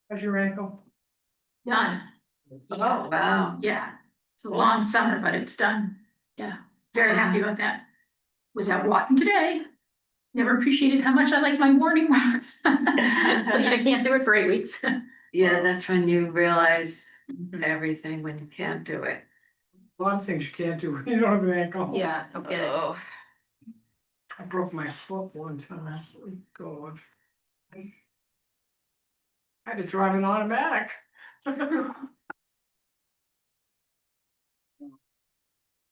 How's your ankle? Done. Oh, wow. Yeah, it's a long summer, but it's done. Yeah, very happy about that. Was out walking today. Never appreciated how much I like my morning walks. I can't do it for 8 weeks. Yeah, that's when you realize everything when you can't do it. A lot of things you can't do when you don't have an ankle. Yeah, okay. Oh, I broke my foot one time. God. I had to drive an automatic.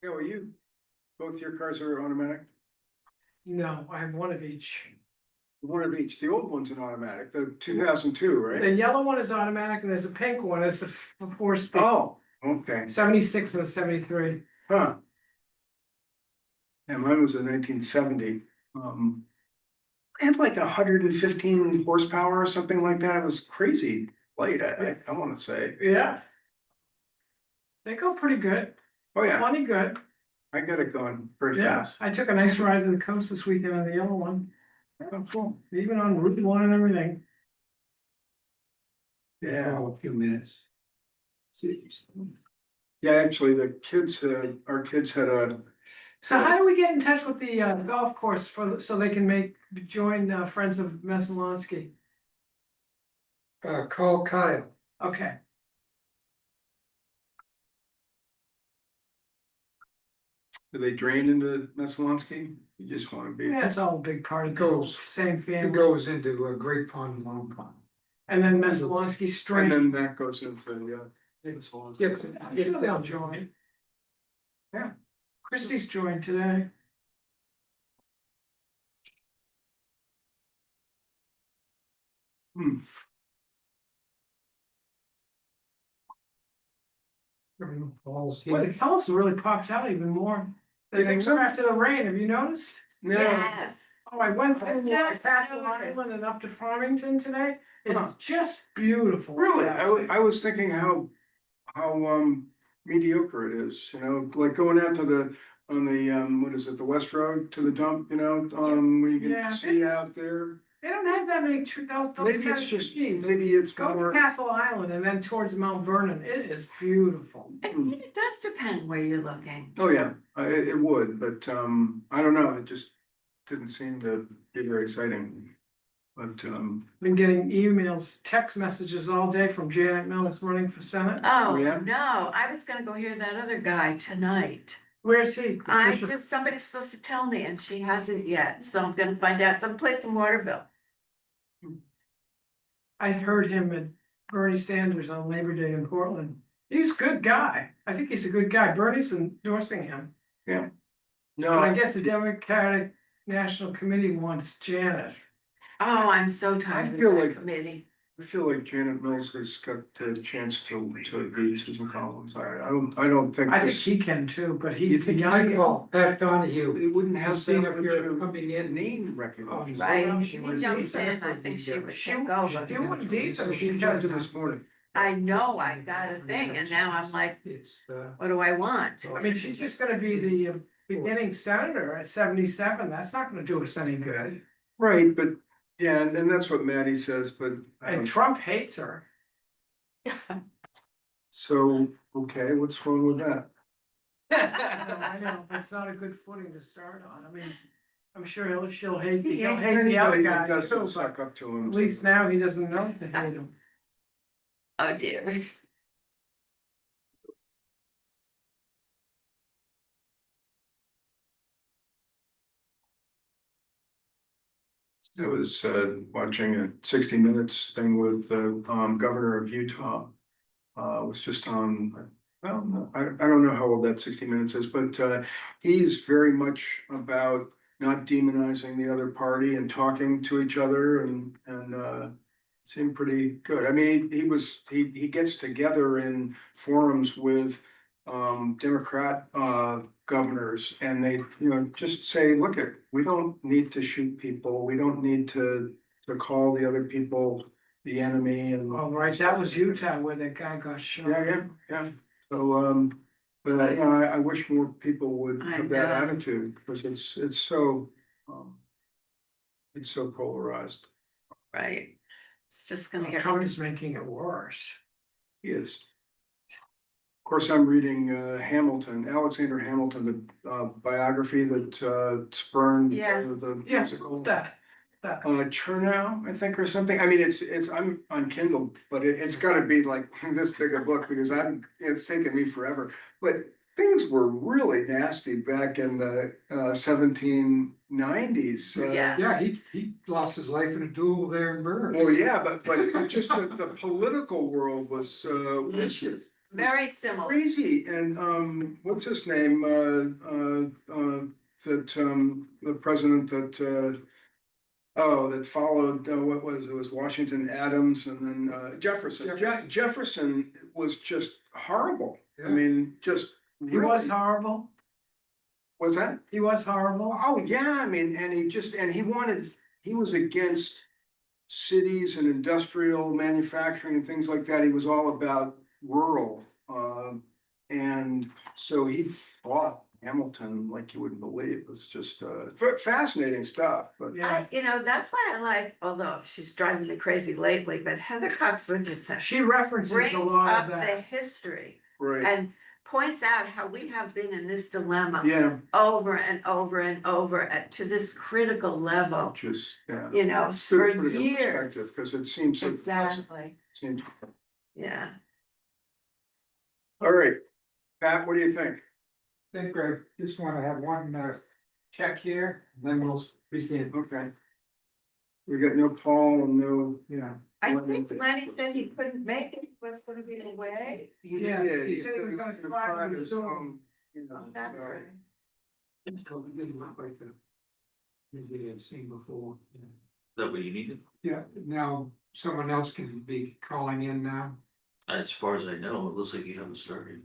Yeah, well, you, both your cars are automatic, No, I have one of each. one of each, the old one's an automatic, the 2002, The right? yellow one is automatic and there's a pink one, it's a 4-speed, Oh, okay, 76 and a 73. huh. Yeah, mine was a 1970, it had like 115 horsepower or something like that, it was crazy light, I wanna say. Yeah. They go pretty good, Oh, yeah, plenty good. I got it going pretty Yeah, fast. I took a nice ride to the coast this weekend on the yellow one, Oh, cool. even on Route 1 and everything. Yeah. A few minutes. Yeah, actually, the kids, our kids had a, So how do we get in touch with the golf course so they can join Friends of Messalonsky? Call Kyle. Okay, do they drain into Messalonsky? You just wanna be. yeah, it's all a big part of the Goes. same It family. goes into a Great Pond, Long Pond. And then Messalonsky And Strait. then that goes into, Messalonsky. Yes. I'm sure they'll join. Yeah. Christie's joined today. Hmm. Falls Boy, the here. colors really popped out even more. You Than think they so? were after the rain, have you noticed? Yeah, yes. Oh, I went from Yes, Castle noticed. Island and up to Farmington today. It's Huh. just beautiful. really, I was thinking how mediocre it is, you know, like going out to on the, what is it, the West Road to the dump, you know, where you Yeah. can see out there. They don't have that many trees, those Maybe kind it's of just, trees. maybe it's Go to more, Castle Island and then towards Mount Vernon. It is beautiful. It does depend where you're looking. oh, yeah, it would, but, I don't know, it just didn't seem to be very exciting. But, Been getting emails, text messages all day from Janet Millis running for Senate. Oh, yeah? no, I was gonna go hear that other guy tonight. Where's he? Somebody's supposed to tell me and she hasn't yet, so I'm gonna find out someplace in Waterville. I heard him at Bernie Sanders on Labor Day in Portland. He's a good guy. I think he's a good guy. Bernie's endorsing him. But I No, guess the Democratic National Committee wants Janet. Oh, I'm so tired of feel that like- committee. I feel like Janet Mills has got the chance to beat Susan Collins, I don't think I think this, he can too, but You he's the think he I young. call Pat Donahue. it wouldn't have Just seeing that if you're much coming in. name recognition. Right, Well, if she she was jumps decent. in, I think she would She take over. she wouldn't either She jumped because in this morning. I know, I got a thing, and now I'm like, It's, what do I want? I mean, she's just gonna be the beginning senator at 77. That's not gonna do us any good. Right, but, yeah, and that's what Maddie says, but, And Trump hates her. so, okay, what's wrong with that? I know, it's not a good footing to start on. I mean, I'm sure she'll hate He he'll ain't hate the other Anybody guy that too, doesn't but suck up to him. at least now he doesn't know to hate him. Oh, dear. I was watching a 60 Minutes thing with the governor of Utah. Was just on, well, I don't know how old that 60 Minutes is, but he's very much about not demonizing the other party and talking to each other and seemed pretty good. I mean, he gets together in forums with Democrat governors and they, you know, just say, look it, we don't need to shoot people, we don't need to call the other people the enemy and. Oh, right, that was Utah where that guy got shot. Yeah. So, but you know, I wish more people would I have that know. attitude because it's so polarized. Right. It's just gonna get Trump worse. is making it worse. Yes. Of course, I'm reading Hamilton, Alexander Hamilton, the biography that spurned Yeah. the Yeah, musical. that. Chernow, I think, or something. I mean, I'm on Kindle, but it's gotta be like this big a book because it's taken me forever. But things were really nasty back in the 1790s. Yeah. Yeah, he lost his life in a duel there in Bern. Oh, yeah, but just the political world was Very similar. crazy. And what's his name? The president that that followed, it was Washington Adams and then Jefferson. Jefferson was just horrible. I Yeah. mean, just He was really, horrible. was that? He was horrible. Oh, yeah, I mean, and he was against cities and industrial manufacturing and things like that. He was all about rural. And so he fought Hamilton like you wouldn't believe. It was just fascinating stuff, but. Yeah, That's why I like, although she's driving me crazy lately, but Heather Cox Richardson she references brings a lot up of the that. history Right, and points out how we have been in this dilemma yeah, over and over and over to this critical level, just, yeah. for years. Because it seems so. Exactly, Seems, yeah. all right, Pat, what do you think? I think I just wanna have one check here, then we'll begin. Okay. We got no Paul and no. Yeah. I think Lenny said he couldn't make it, he was gonna be away. Yeah, did. he said he was gonna try to his do it. own, That's right. It didn't look like the maybe I've seen before. That what you needed? Yeah, now someone else can be calling in now. As far as I know, it looks like you haven't started.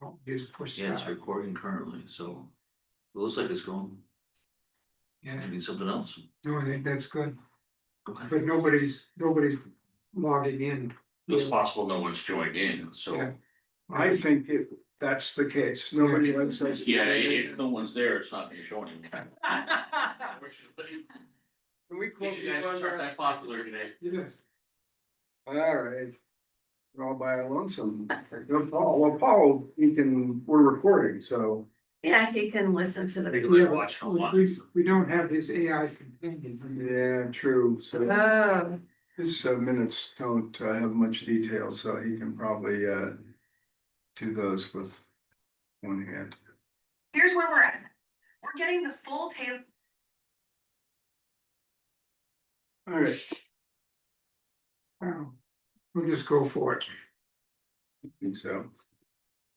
Oh, just push Yeah, it's start. recording currently, so it looks like it's going. Yeah, Maybe something else. no, I think that's good, Okay. but nobody's logging in. It's possible no one's joined in, so, Yeah. I think that's the case. Nobody likes us. yeah, if no one's there, it's not gonna show anyone. Can we quote You you guys on aren't that? that popular today. Yes. All right. We're all by a lonesome. No, Paul, well, Paul, we're recording, so. Yeah, he can listen to They the. can watch online. We don't have his AI companion. Yeah, true. So Oh, his minutes don't have much detail, so he can probably do those with one hand. Here's where we're at. We're getting the full tail. All right, We'll just go for it. I think so.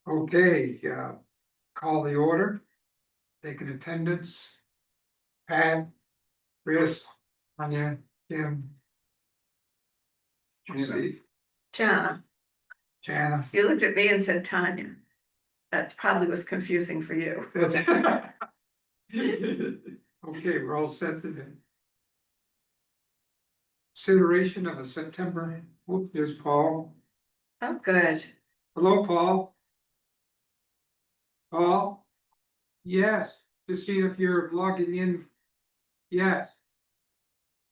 Okay, call the order. Taking attendance. Pat, Chris, Anya, Kim. Steve, Jana, Jana. you looked at me and said Tanya. That's probably was confusing for you. That's- Okay, we're all set to then. Consideration of the September, whoop, there's Paul. Oh, good. Hello, Paul. Paul? Yes, just see if you're logging in. Yes,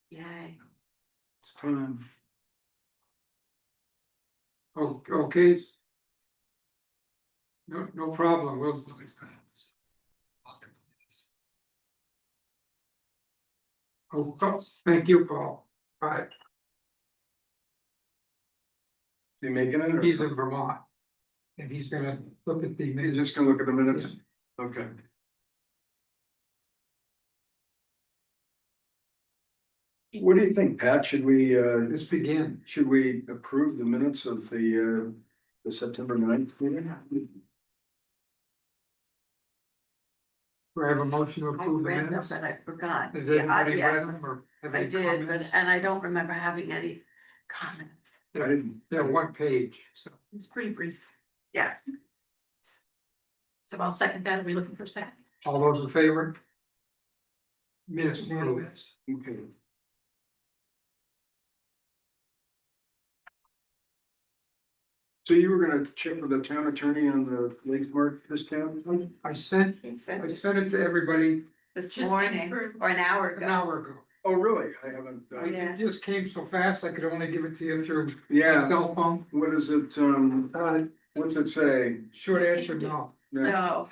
Yay. It's time. oh, okay. No problem, we'll. Oh, thank you, Paul. Bye. Is he making it? Or He's in Vermont. And he's gonna look at the. he's just gonna look at the minutes? Okay. What do you think, Pat? Let's begin. Should we approve the minutes of the September 9th meeting? Do I have a motion to I approve the read them, minutes? but I forgot. Has Yeah, everybody read yes, them or have I any did, comments? and I don't remember having any comments. I didn't. They're one page, so. It's pretty brief. Yeah. So I'll second that. Are we looking for a second? All those in favor? Minutes approved. Okay. So you were gonna check with the town attorney on the Lake Mart discount? I sent He said it to everybody this Just morning confirm. or an hour an ago. hour ago. Oh, really? I haven't, It just came so fast, I could only give it to you through yeah, cell phone. what is it, what's it say? Short answer, no, No,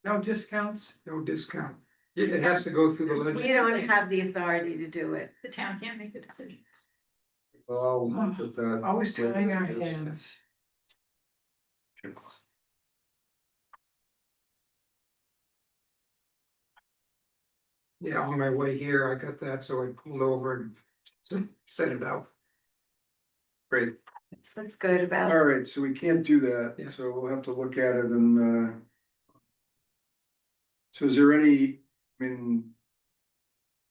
No discounts? no discount. It has to go through the we legislature. don't have the authority to do it. The town can't make the decision. Oh, look at that. Always tying our hands. Yeah, on my way here, I got that, so I pulled over and set it out. Great, That's what's good about all it. right, so we can't do Yeah. that, so we'll have to look at it and, so is there any, I mean,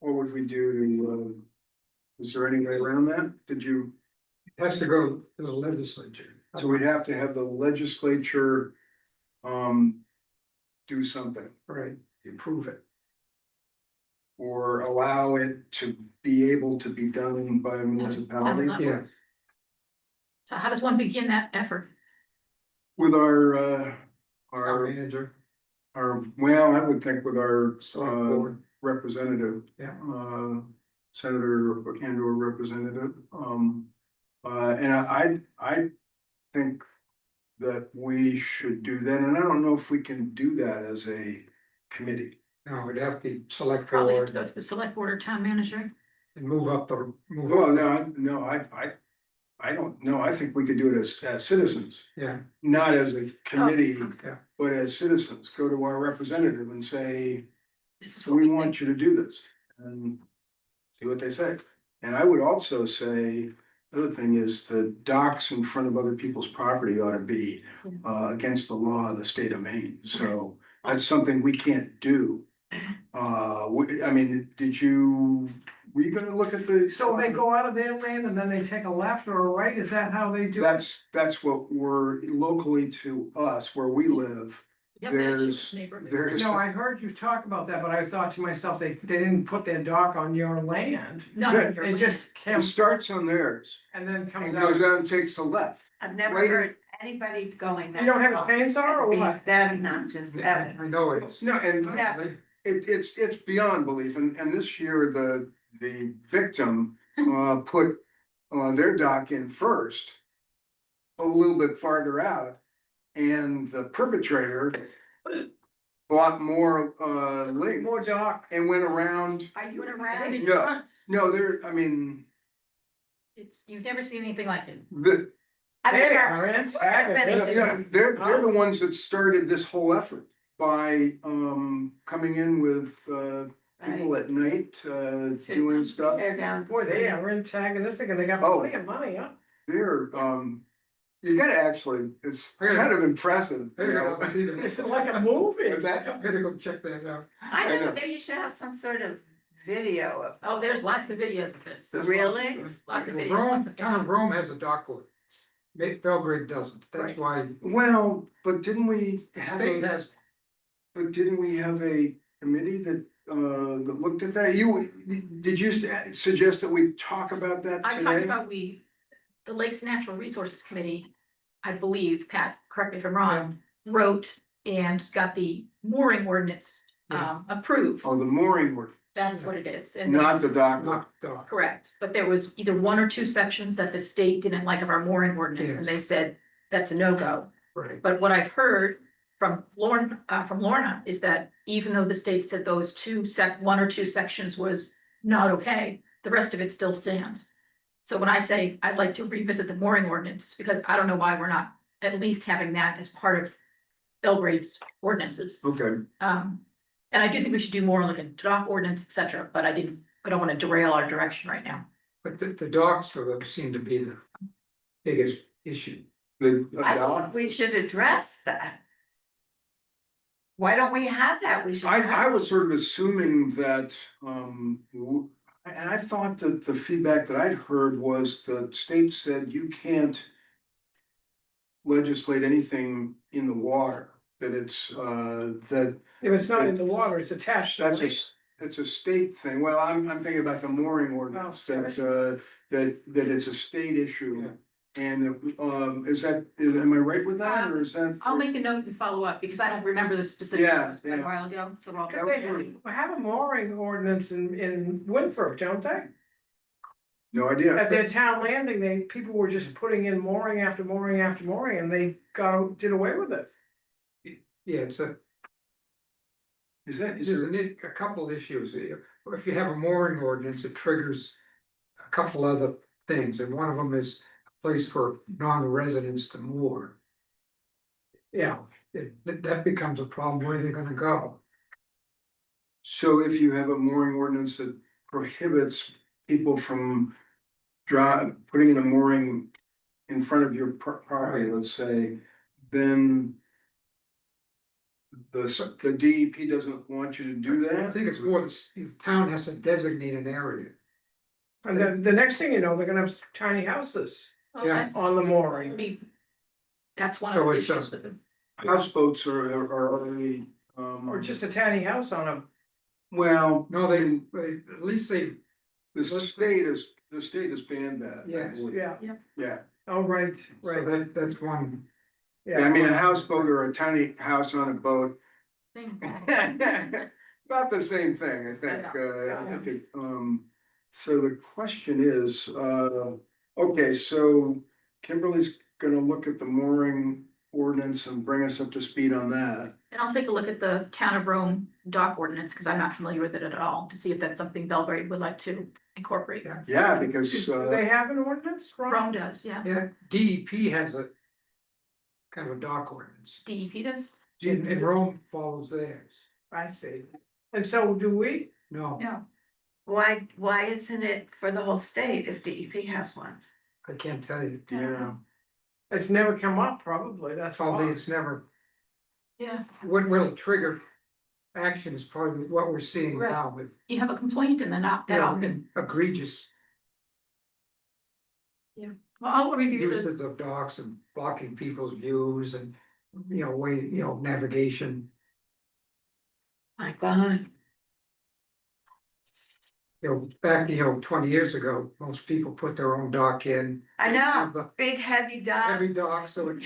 what would we do to, is there any way around that? Did you, It has to go to the legislature. so we'd have to have the legislature, do something Right, approve it. or allow it to be able to be done by a municipality Yeah, So how does one begin that effort? with our, our manager, well, I would think with our, select board, representative. yeah. Senator and or representative, and I think that we should do that, and I don't know if we can do that as a committee. No, it'd have to be select Probably have to board go through the select board or town manager. and move up the, move Well, up. I don't know, I think we could do it as citizens, Yeah, not as a committee, yeah. but as citizens, go to our representative and say, This is what we think. want you to do this, and see what they say. And I would also say, the other thing is the docks in front of other people's property ought to be against the law of the state of Maine, so that's something we can't do. I mean, were you gonna look at the? So they go out of their land and then they take a left or a right, is that how they do it? That's what we're locally to us, where we live, Yep, manage there's, your neighborhood. there's. No, I heard you talk about that, but I thought to myself, they didn't put their dock on your land. No, Yeah, you're It right. just It came starts on theirs and then and comes goes out. out and takes a left. I've never Right. heard anybody going that. You don't have a chainsaw or what? That obnoxious, I ever. know it's. No, and Yeah. it's beyond belief, and this year, the victim, put, their dock in first. A little bit farther out, and the perpetrator. Bought more, length More dock. and went around, Are you in a rally? Yeah. no, I mean, It's, you've never seen anything like it. I've They never, are antagonist. yeah, they're the ones that started this whole effort. By, coming in with, people at night, doing stuff. they're down. Boy, they are antagonistic and they got Oh. plenty of money, huh? They're, you gotta actually, it's kind of impressive, I you gotta know? go see them. It's like a movie. What's that? I gotta go check that out. I I know know. that you should have some sort of video of. Oh, there's lots of videos of this. There's Really? Lots of videos. Rome, lots of town of videos. Rome has a dock ordinance. Belgrade doesn't, that's Right. why Well, but didn't we the have state a, has, but didn't we have a committee that looked at that? Did you suggest that we talk about that I talked today? about the Lakes Natural Resources Committee, I believe, Pat, correct me if I'm wrong, wrote and got the mooring ordinance approved. Oh, the mooring work, That's what it is. And not the dock. not dock. correct, but there was either one or two sections that the state didn't like of our mooring ordinance, and they said that's a no-go. Right, But what I've heard from Lorna is that even though the state said those one or two sections was not okay, the rest of it still stands. So when I say I'd like to revisit the mooring ordinance, it's because I don't know why we're not at least having that as part of Belgrade's ordinances. Okay, And I do think we should do more like a dock ordinance, et cetera, but I don't want to derail our direction right now. but the docks sort of seem to be the biggest issue. the I dock. think we should address that. Why don't we have that? We should. I have- was sort of assuming that, and I thought that the feedback that I'd heard was the state said you can't. Legislate anything in the water, that it's, that, If it's not in the water, it's attached to that's the a, it's a state thing, well, I'm thinking about the mooring ordinance, that, that it's a state issue. And, am I right with that, or is that? I'll make a note and follow up because I don't remember the specifics. Yeah, It was quite a yeah. while ago, so I'll. Cause they have a mooring ordinance in Winthrop, don't they? No idea. At their town landing, people were just putting in mooring after mooring after mooring, and they did away with it. Yeah, it's a, Is that, is there's there, a couple issues here. If you have a mooring ordinance, it triggers a couple other things, and one of them is a place for non-residents to moor. Yeah, That becomes a problem, where they're gonna go. so if you have a mooring ordinance that prohibits people from putting in a mooring in front of your property, let's say, then the DEP doesn't want you to do I that? think it's more, the town has to designate an area. and then the next thing you know, they're gonna have tiny houses Well, Yeah. that's- on the mooring. That's one So of the it's, issues with it. Houseboats are already, Or just a tiny house on a, well, No, they, at least they, the state has banned that. I Yes. believe. yeah, Yeah, oh, right, so right, that's one. yeah, I mean, a houseboat or a tiny house on a boat, Thing. about the same thing, I think, I think, so the question is, okay, so Kimberly's gonna look at the mooring ordinance and bring us up to speed on that. And I'll take a look at the town of Rome dock ordinance, because I'm not familiar with it at all, to see if that's something Belgrade would like to incorporate. Yeah, because, do they have an ordinance, Rome Ron? does, yeah. Yeah, DEP has a kind of a dock ordinance, DEP does? and Rome follows theirs. I see, and so do we? No, No. Why isn't it for the whole state if DEP has one? I can't tell you. yeah, It's never come up, probably, that's Probably why. it's never, Yeah, what will trigger action is probably what we're seeing Right. now with, you have a complaint and then opt you know, out, and, egregious well, I'll review the, uses of docks and blocking people's views and, navigation. My God. Back, 20 years ago, most people put their own dock in. I know, The- big heavy dog. Every dock, so it.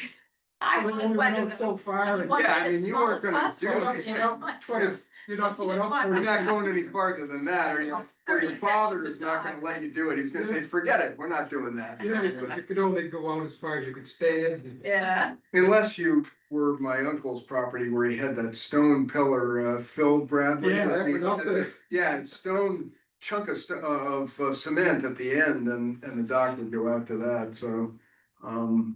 I Well, would we wonder went the- so far, and- want Yeah, I it as mean, you small weren't as gonna possible, do it, you you know? know, you're not going up. you're not going any farther than that, or your 30 father seconds is not gonna let you do it, he's gonna say, forget it, we're not doing that. Yeah, you could only go out as far as you could stand. Yeah, Unless you were my uncle's property where he had that stone pillar, Phil Bradley. Yeah, that went up there. Yeah, it's stone, chunk of cement at the end, and the dock would go out to that, so,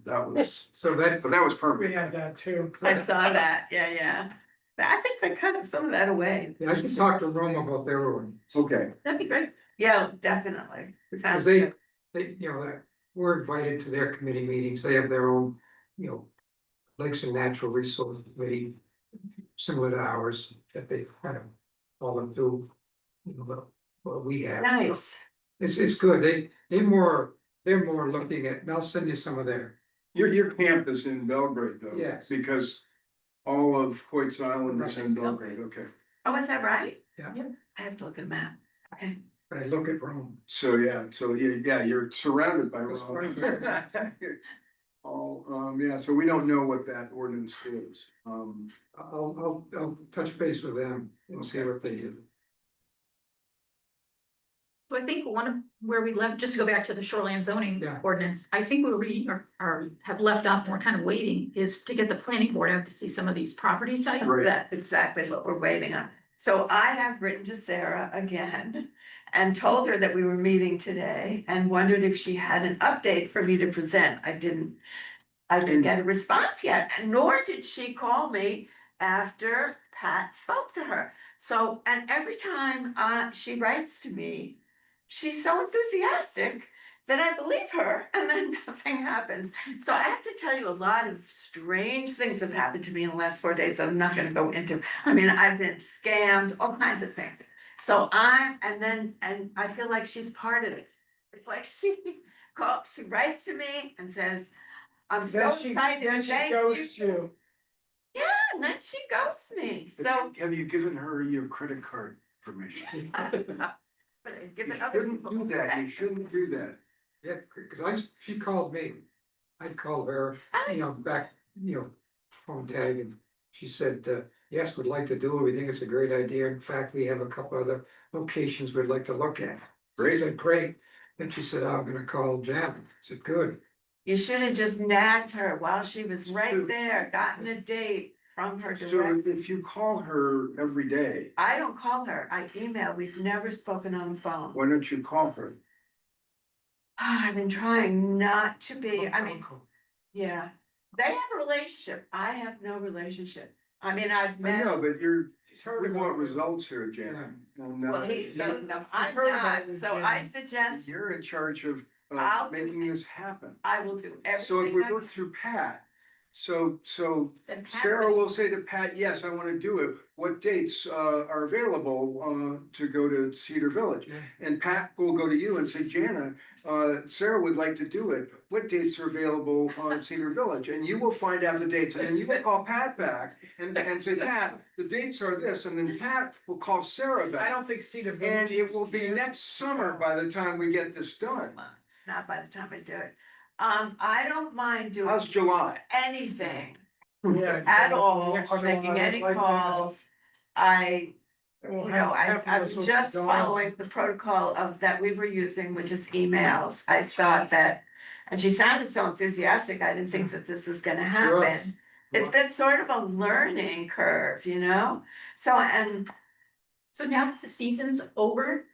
that was, So that, but that was We permanent. had that too. I saw that, yeah. But I think they're cutting some of that away. I should talk to Rome about their ordinance. Okay, That'd be great. Yeah, definitely. Because Sounds they, good. we're invited to their committee meetings, they have their own, Lakes and Natural Resource Committee. Similar to ours, that they kind of follow through, what we have. Nice. It's good, they're more looking at, and I'll send you some of their, your camp is in Belgrade though? Yes. Because all of Hoyt's Island is in Right. Belgrade, okay, Oh, is that right? Yeah. Yeah. I have to look at a map. Okay. but I look at Rome. so yeah, you're surrounded by That's Rome. right. Yeah, so we don't know what that ordinance is, I'll touch base with them and see what they do. So I think one of where we left, just to go back to the shoreline zoning Yeah. ordinance, I think where we have left off and we're kind of waiting is to get the planning board out to see some of these property sites. Right. That's exactly what we're waiting on. So I have written to Sarah again and told her that we were meeting today and wondered if she had an update for me to present. I didn't get a response yet, nor did she call me after Pat spoke to her. So, and every time she writes to me, she's so enthusiastic that I believe her, and then nothing happens. So I have to tell you, a lot of strange things have happened to me in the last 4 days that I'm not gonna go into. I mean, I've been scammed, all kinds of things. So and I feel like she's part of it. It's like she writes to me and says, I'm so Then she excited, thank ghosts you. you. Yeah, and then she ghosts me, so. have you given her your credit card information? But I give You it other shouldn't people. do that, you shouldn't do that. Yeah, because she called me, I called her, back, phone tag, and she said, yes, we'd like to do it, we think it's a great idea, in fact, we have a couple other locations we'd like to look at. She Great. said, great, then she said, I'm gonna call Janet, I said, good. You should have just nagged her while she was right there, gotten a date from her So direct. if you call her every day, I don't call her, I email, we've never spoken on the phone. why don't you call her? I've been trying not to be, I mean, yeah, they have a relationship, I have no relationship. I mean, I've I met, know, but She's heard we about want it. results here, Janet. And, well, he's getting them, I'm heard about not, it, so yeah. I suggest You're in charge of I'll do making this happen. I will do So if we everything. work through Pat, so Then Pat Sarah would- will say to Pat, yes, I wanna do it. What dates are available to go to Cedar Village? Yeah. And Pat will go to you and say, Jana, Sarah would like to do it. What dates are available on Cedar Village? And you will find out the dates, and then you will call Pat back and say, Pat, the dates are this, and then Pat will call Sarah I back. don't think Cedar Village. And it will be next summer by the time we get this done. Not by the time I do it. I don't mind doing How's July? anything Yeah, at so all next or making July, any like that. calls. I, We'll you know, have I'm this will be just gone. following the protocol of that we were using, which is emails. I thought that, and she sounded so enthusiastic, I didn't think that this was gonna happen. It's been sort of a learning curve, you know? So, and So now that the season's over,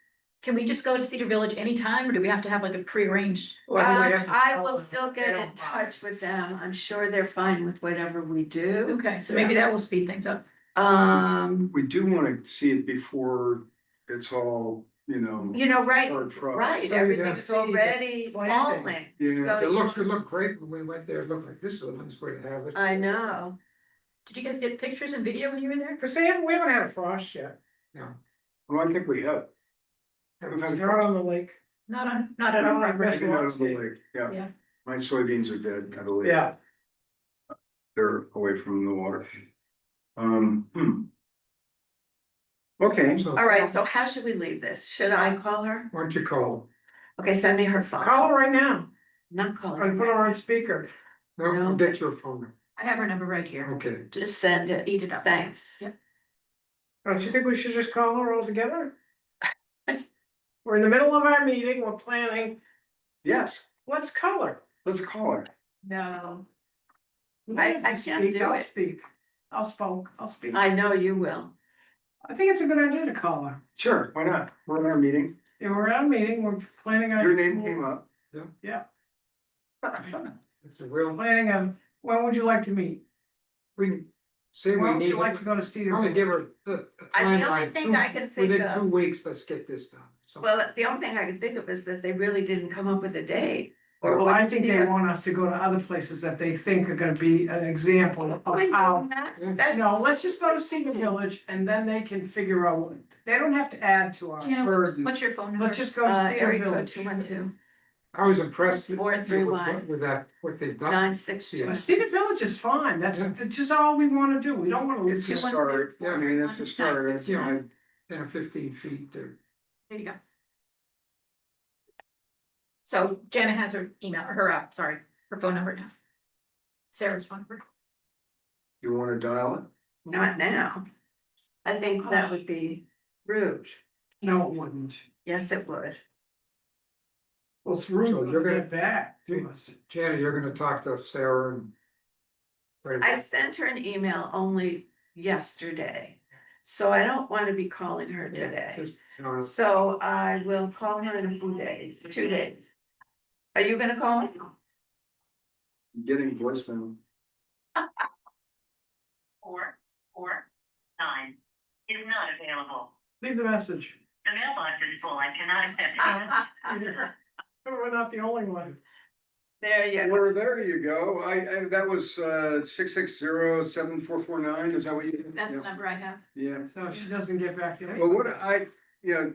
can we just go to Cedar Village anytime, or do we have to have like a prearranged? Or do we have to I tell will them? still They get don't in mind. touch with them. I'm sure they're fine with whatever we do. Okay, so maybe that will speed things up. We do wanna see it before it's all, Right, hard frost. right, So you everything's can see the already planting. falling. Yeah. So It looked great when we went there, it looked like this is a nice way to have it. I know. Did you guys get pictures and video when you were there? Cause we haven't had a frost yet. Yeah. Well, I think we have. We've had They're out on the lake. Not at all. No, I guess Maybe not lots. on the lake, Yeah. yeah. My soybeans are dead, I believe. Yeah, They're away from the water. Okay, So, All right, so how should we leave this? Should I call her? why don't you call? Okay, send me her phone. call her right now, Not calling or put her. her on speaker. No, No. get your phone number, I have her number right here. okay. Just send it. Speed it up. Thanks. Yep. Don't you think we should just call her all together? We're in the middle of our meeting, we're planning, yes, let's call her. let's call her. No, You I- don't have I to can't speak, do I'll it. speak. I'll speak. I know you will. I think it's a good idea to call her. Sure, why not? We're in our meeting. Yeah, we're at a meeting, we're planning on. Your name came up. Yeah, It's a real, planning on, when would you like to meet? we say we When would need, you like to go to Cedar? only Village? give her a The only timeline. thing I can think Within 2 of, weeks, let's get this done. So- well, the only thing I can think of is that they really didn't come up with a date. Or Well, what I did think you they have? want us to go to other places that they think are gonna be an example of I know how. that. Yeah. That's- No, let's just go to Cedar Village and then they can figure out, they don't have to add to our Jana, burden. what's your phone number? Let's just go to Cedar area code Village. 212 I was impressed with 431. with that, what they've done. 962. Well, Cedar Village is fine, that's Yeah. just all we wanna do, we don't wanna It's lose. a start. I mean, it's a start. It's, Yeah. 10 or 15 feet or. There you go. So Jana has her email, her phone number now. Sarah's phone number. You wanna dial it? Not now. I think that would be rude. No, it wouldn't. Yes, it would. Well, it's rude So you're to gonna- get back to us. Janet, you're gonna talk to Sarah and. I sent her an email only yesterday, so I don't want to be calling her today. Just, you know, So I will call her in a few days, 2 days. Are you gonna call her? Getting voicemail. 449 is not available. Leave the message. The mailbox is full. I cannot accept it. We're not the only one. There you go. Well, there you go. I that was 660-7449. Is that what you? That's the Yeah. number I have. Yeah. So she doesn't get back to me. Well,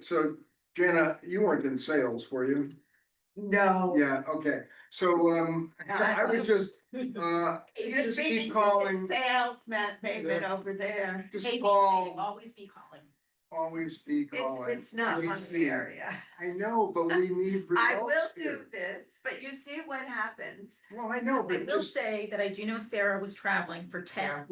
so Jana, you weren't in sales, were you? No. Yeah, okay. So I would just You're just speaking keep to calling, the salesman, David, over there. just Maybe call. always be calling. always be calling. It's not We my see. area. I know, but we need I results will do here. this, but you see what happens. Well, I know, I but will just, say that I do know Sarah was traveling for Yeah.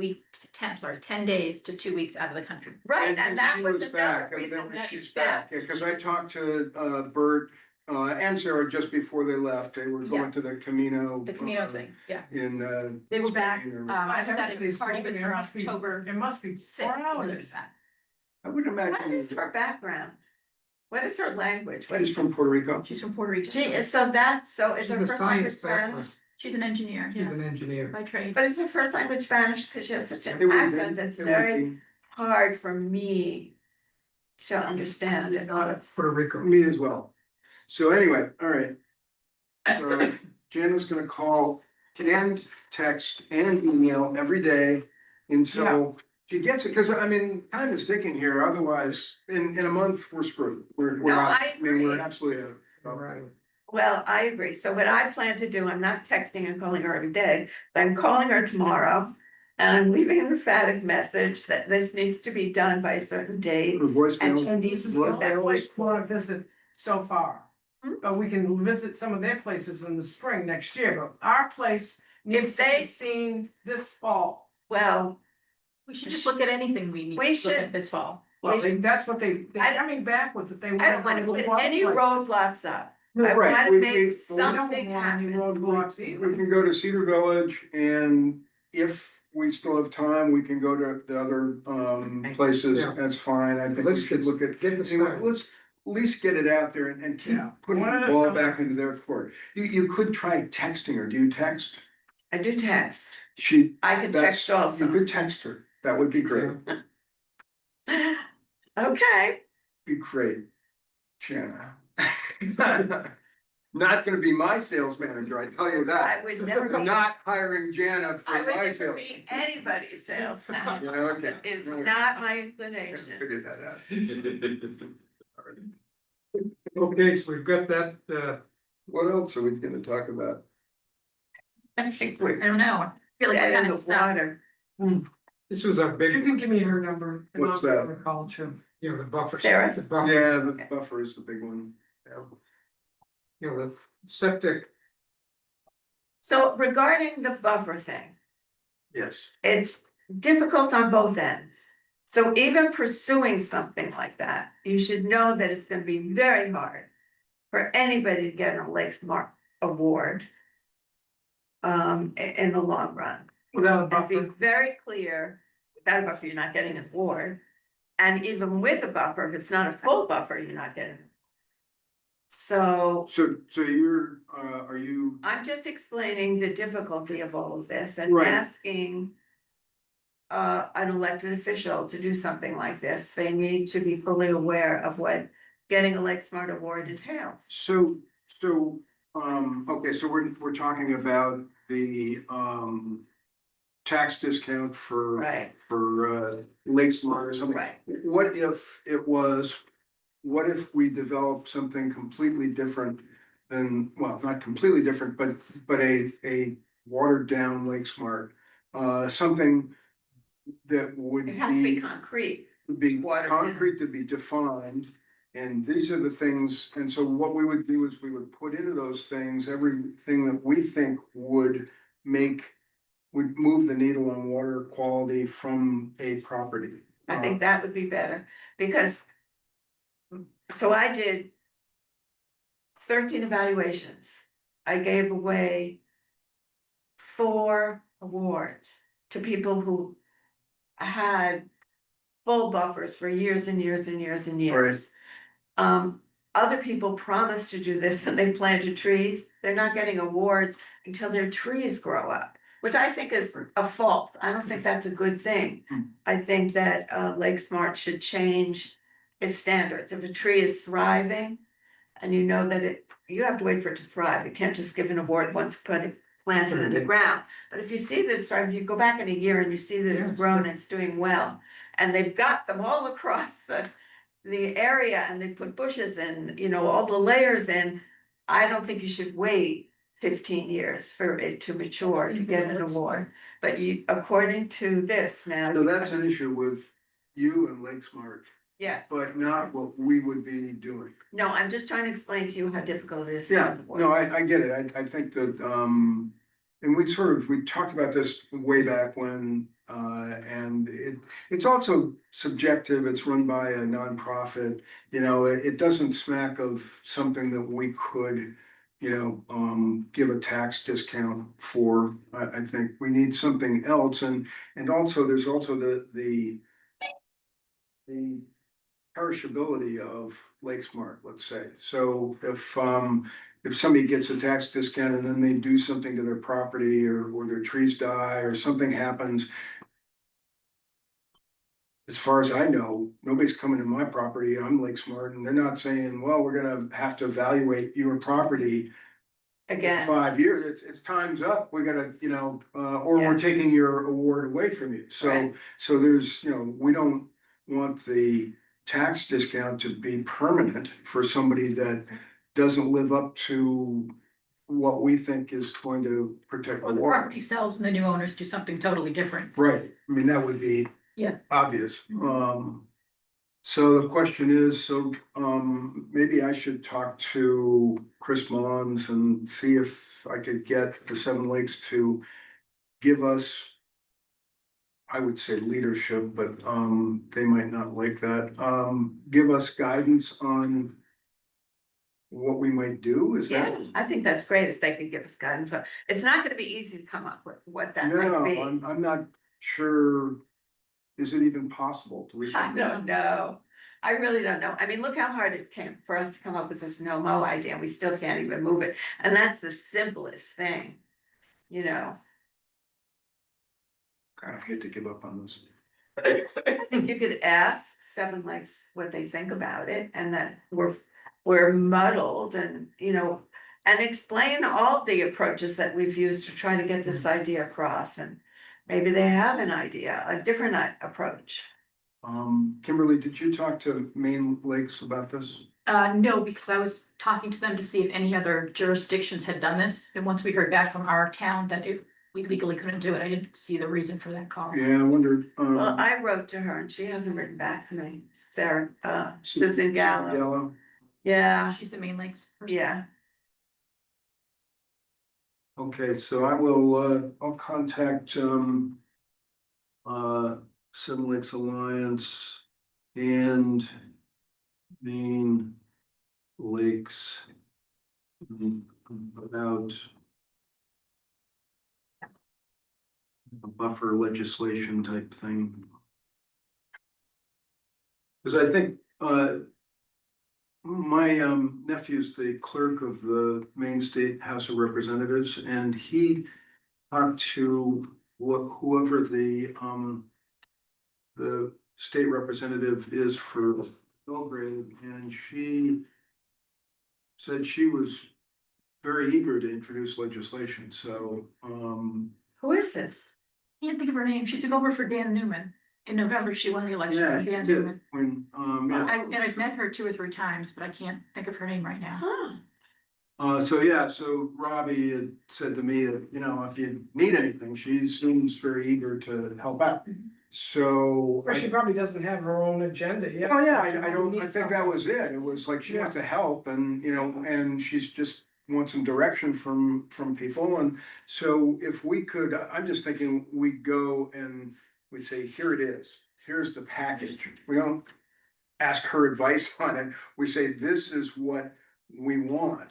10 days to 2 weeks out of the country. Right, and that she was back, another reason evidently that she's back, yeah, cause I talked to Bert and Sarah just before they left, they were Yeah. going to the Camino. The Camino thing, yeah. In They were back, Spain or- I was at a Everybody's party with going, her it on must be- October It must be 6th. 4 hours. I would What imagine, is her background? What is her language? What she's is from Puerto Rico. She's from Puerto Rico. she is, so that's, so is She's her a first science language Spanish? background, She's an engineer, she's yeah, an engineer. by trade. But is her first language Spanish? Cause she has such It an would accent be- that's it would very be hard for me to understand it. Puerto Rico. Me as well. So anyway, all right. So Jan is gonna call and text and email every day until she gets it, cause I mean, time is ticking here, otherwise, in a month, we're screwed. We're No, out. I mean, we're agree. absolutely out. Right. Well, I agree. So what I plan to do, I'm not texting and calling her every day, but I'm calling her tomorrow. And I'm leaving an emphatic message that this needs to be done by a certain date. Her voicemail. And she And needs this is to what put I that always voice. wanna visit so far. Hmm? But we can visit some of their places in the spring next year, but our place needs to they- be seen this fall. Well, We should just look at anything we need We to look should- at this fall. Well, We should- that's what they're I- coming back with, that they want. I don't wanna put any roadblocks up. I Right, wanna we- make we- We don't something want any happen. roadblocks We either. can go to Cedar Village and if we still have time, we can go to the other places, Yeah. that's fine, I think we Let's should just look at. get the sign. Let's at least get it out there and keep Yeah. putting One at the a ball time. back into their court. You could try texting her, do you text? I do text. She, I can that's, text you also. could text her, that would be great, Okay, be great, Shanna. Not gonna be my sales manager, I tell you I that. would never I'm be, not hiring Jana for I would my never sales. be anybody's sales manager. Yeah, okay. It's All right. not my I inclination. figured that out. Okay, so we've got that, What else are we gonna talk about? I think I we're don't know, I feel like I dead in kind the of stuck. water. this was our You big, can give me her number. and What's I'll give that? her a call too. you know, the buffer. Sarah's? The buffer, Yeah, the buffer is the big one. Yeah. you know, the septic, So regarding the buffer thing, Yes. it's difficult on both ends. So even pursuing something like that, you should know that it's gonna be very hard for anybody to get a Lake Smart award. In the long run. Without a And be buffer. very clear, without a buffer, you're not getting an award. And even with a buffer, if it's not a full buffer, you're not getting. it. So So you're, are you, I'm just explaining the difficulty of all of this and Right. asking. An elected official to do something like this, they need to be fully aware of what getting a Lake Smart Award entails. okay, so we're talking about the, tax discount for. Right. For, Lake Smart or something. Right. What if it was, what if we developed something completely different than, well, not completely different, but a watered down Lake Smart? Something that would It has to be be, concrete. would be watered down. concrete to be defined. And these are the things, and so what we would do is we would put into those things, everything that we think would move the needle on water quality from a property. I think that would be better, because. So I did 13 evaluations. I gave away 4 awards to people who had full buffers for years and years and years and years. Other people promised to do this and they planted trees. They're not getting awards until their trees grow up, which I think is a fault. I don't think that's a good thing. I think that Lake Smart should change its standards. If a tree is thriving and you know that you have to wait for it to thrive. You can't just give an award once planted in the ground. But if you see that it's thriving, if you go back in a year and you see that it's Yes. grown and it's doing well, and they've got them all across the area and they put bushes in, all the layers in, I don't think you should wait 15 years for it to mature to get an award. But according to this now. So that's an issue with you and Lake Smart. Yes, but not what we would be doing. no, I'm just trying to explain to you how difficult it is. to Yeah, have the board. no, I get it. I think that, and we talked about this way back when, and it's also subjective. It's run by a nonprofit. You know, it doesn't smack of something that we could, give a tax discount for. I think we need something else, and also there's also the perishability of Lake Smart, let's say. So if somebody gets a tax discount and then they do something to their property or their trees die or something happens. As far as I know, nobody's coming to my property. I'm Lake Smart, and they're not saying, well, we're gonna have to evaluate your property in Again, 5 years. It's time's up. We gotta, or we're Yeah. taking your award away from you. So Right. so there's, we don't want the tax discount to be permanent for somebody that doesn't live up to what we think is going to protect the Well, the water. property sells and the new owners do something totally different. Right, I mean, that would be. Yeah. Obvious. So the question is, maybe I should talk to Chris Mullins and see if I could get the Seven Lakes to give us. I would say leadership, but they might not like that. Give us guidance on what we might do, is that? yeah, I think that's great if they could give us guidance. So it's not gonna be easy to come up with what that No, might be. I'm not sure. Is it even possible to reach? I don't know. I really don't know. I mean, look how hard it came for us to come up with this no mow idea. And we still can't even move it. And that's the simplest thing, you know. Kind of hate to give up on this. I think you could ask Seven Lakes what they think about it and that we're muddled and, and explain all the approaches that we've used to try to get this idea across and maybe they have an idea, a different approach. Kimberly, did you talk to Maine Lakes about this? No, because I was talking to them to see if any other jurisdictions had done this, and once we heard back from our town that we legally couldn't do it, I didn't see the reason for that call. Yeah, I wondered. Well, I wrote to her and she hasn't written back to me. Sarah, Susan Gallo. Yellow. Yeah, She's the Main Lakes person. yeah. Okay, so I will, I'll contact, Seven Lakes Alliance and Maine Lakes about a buffer legislation type thing. Cause I think, my nephew's the clerk of the Maine State House of Representatives, and he talked to whoever the state representative is for Belgrade, and she said she was very eager to introduce legislation, so Who is this? Can't think of her name. She took over for Dan Newman. In November, she won the election yeah, for he Dan did. Newman. When yeah. I've met her 2 or 3 times, but I can't think of her name right now. Huh, So Robbie had said to me that, if you need anything, she seems very eager to help out. So. Or she probably doesn't have her own agenda yet. Oh, yeah, so she I needs think that something. was it. It was like she wants to help and, and she's just wants some direction from people. And so if we could, I'm just thinking we go and we'd say, here it is. Here's the package. We don't ask her advice on it. We say, this is what we want.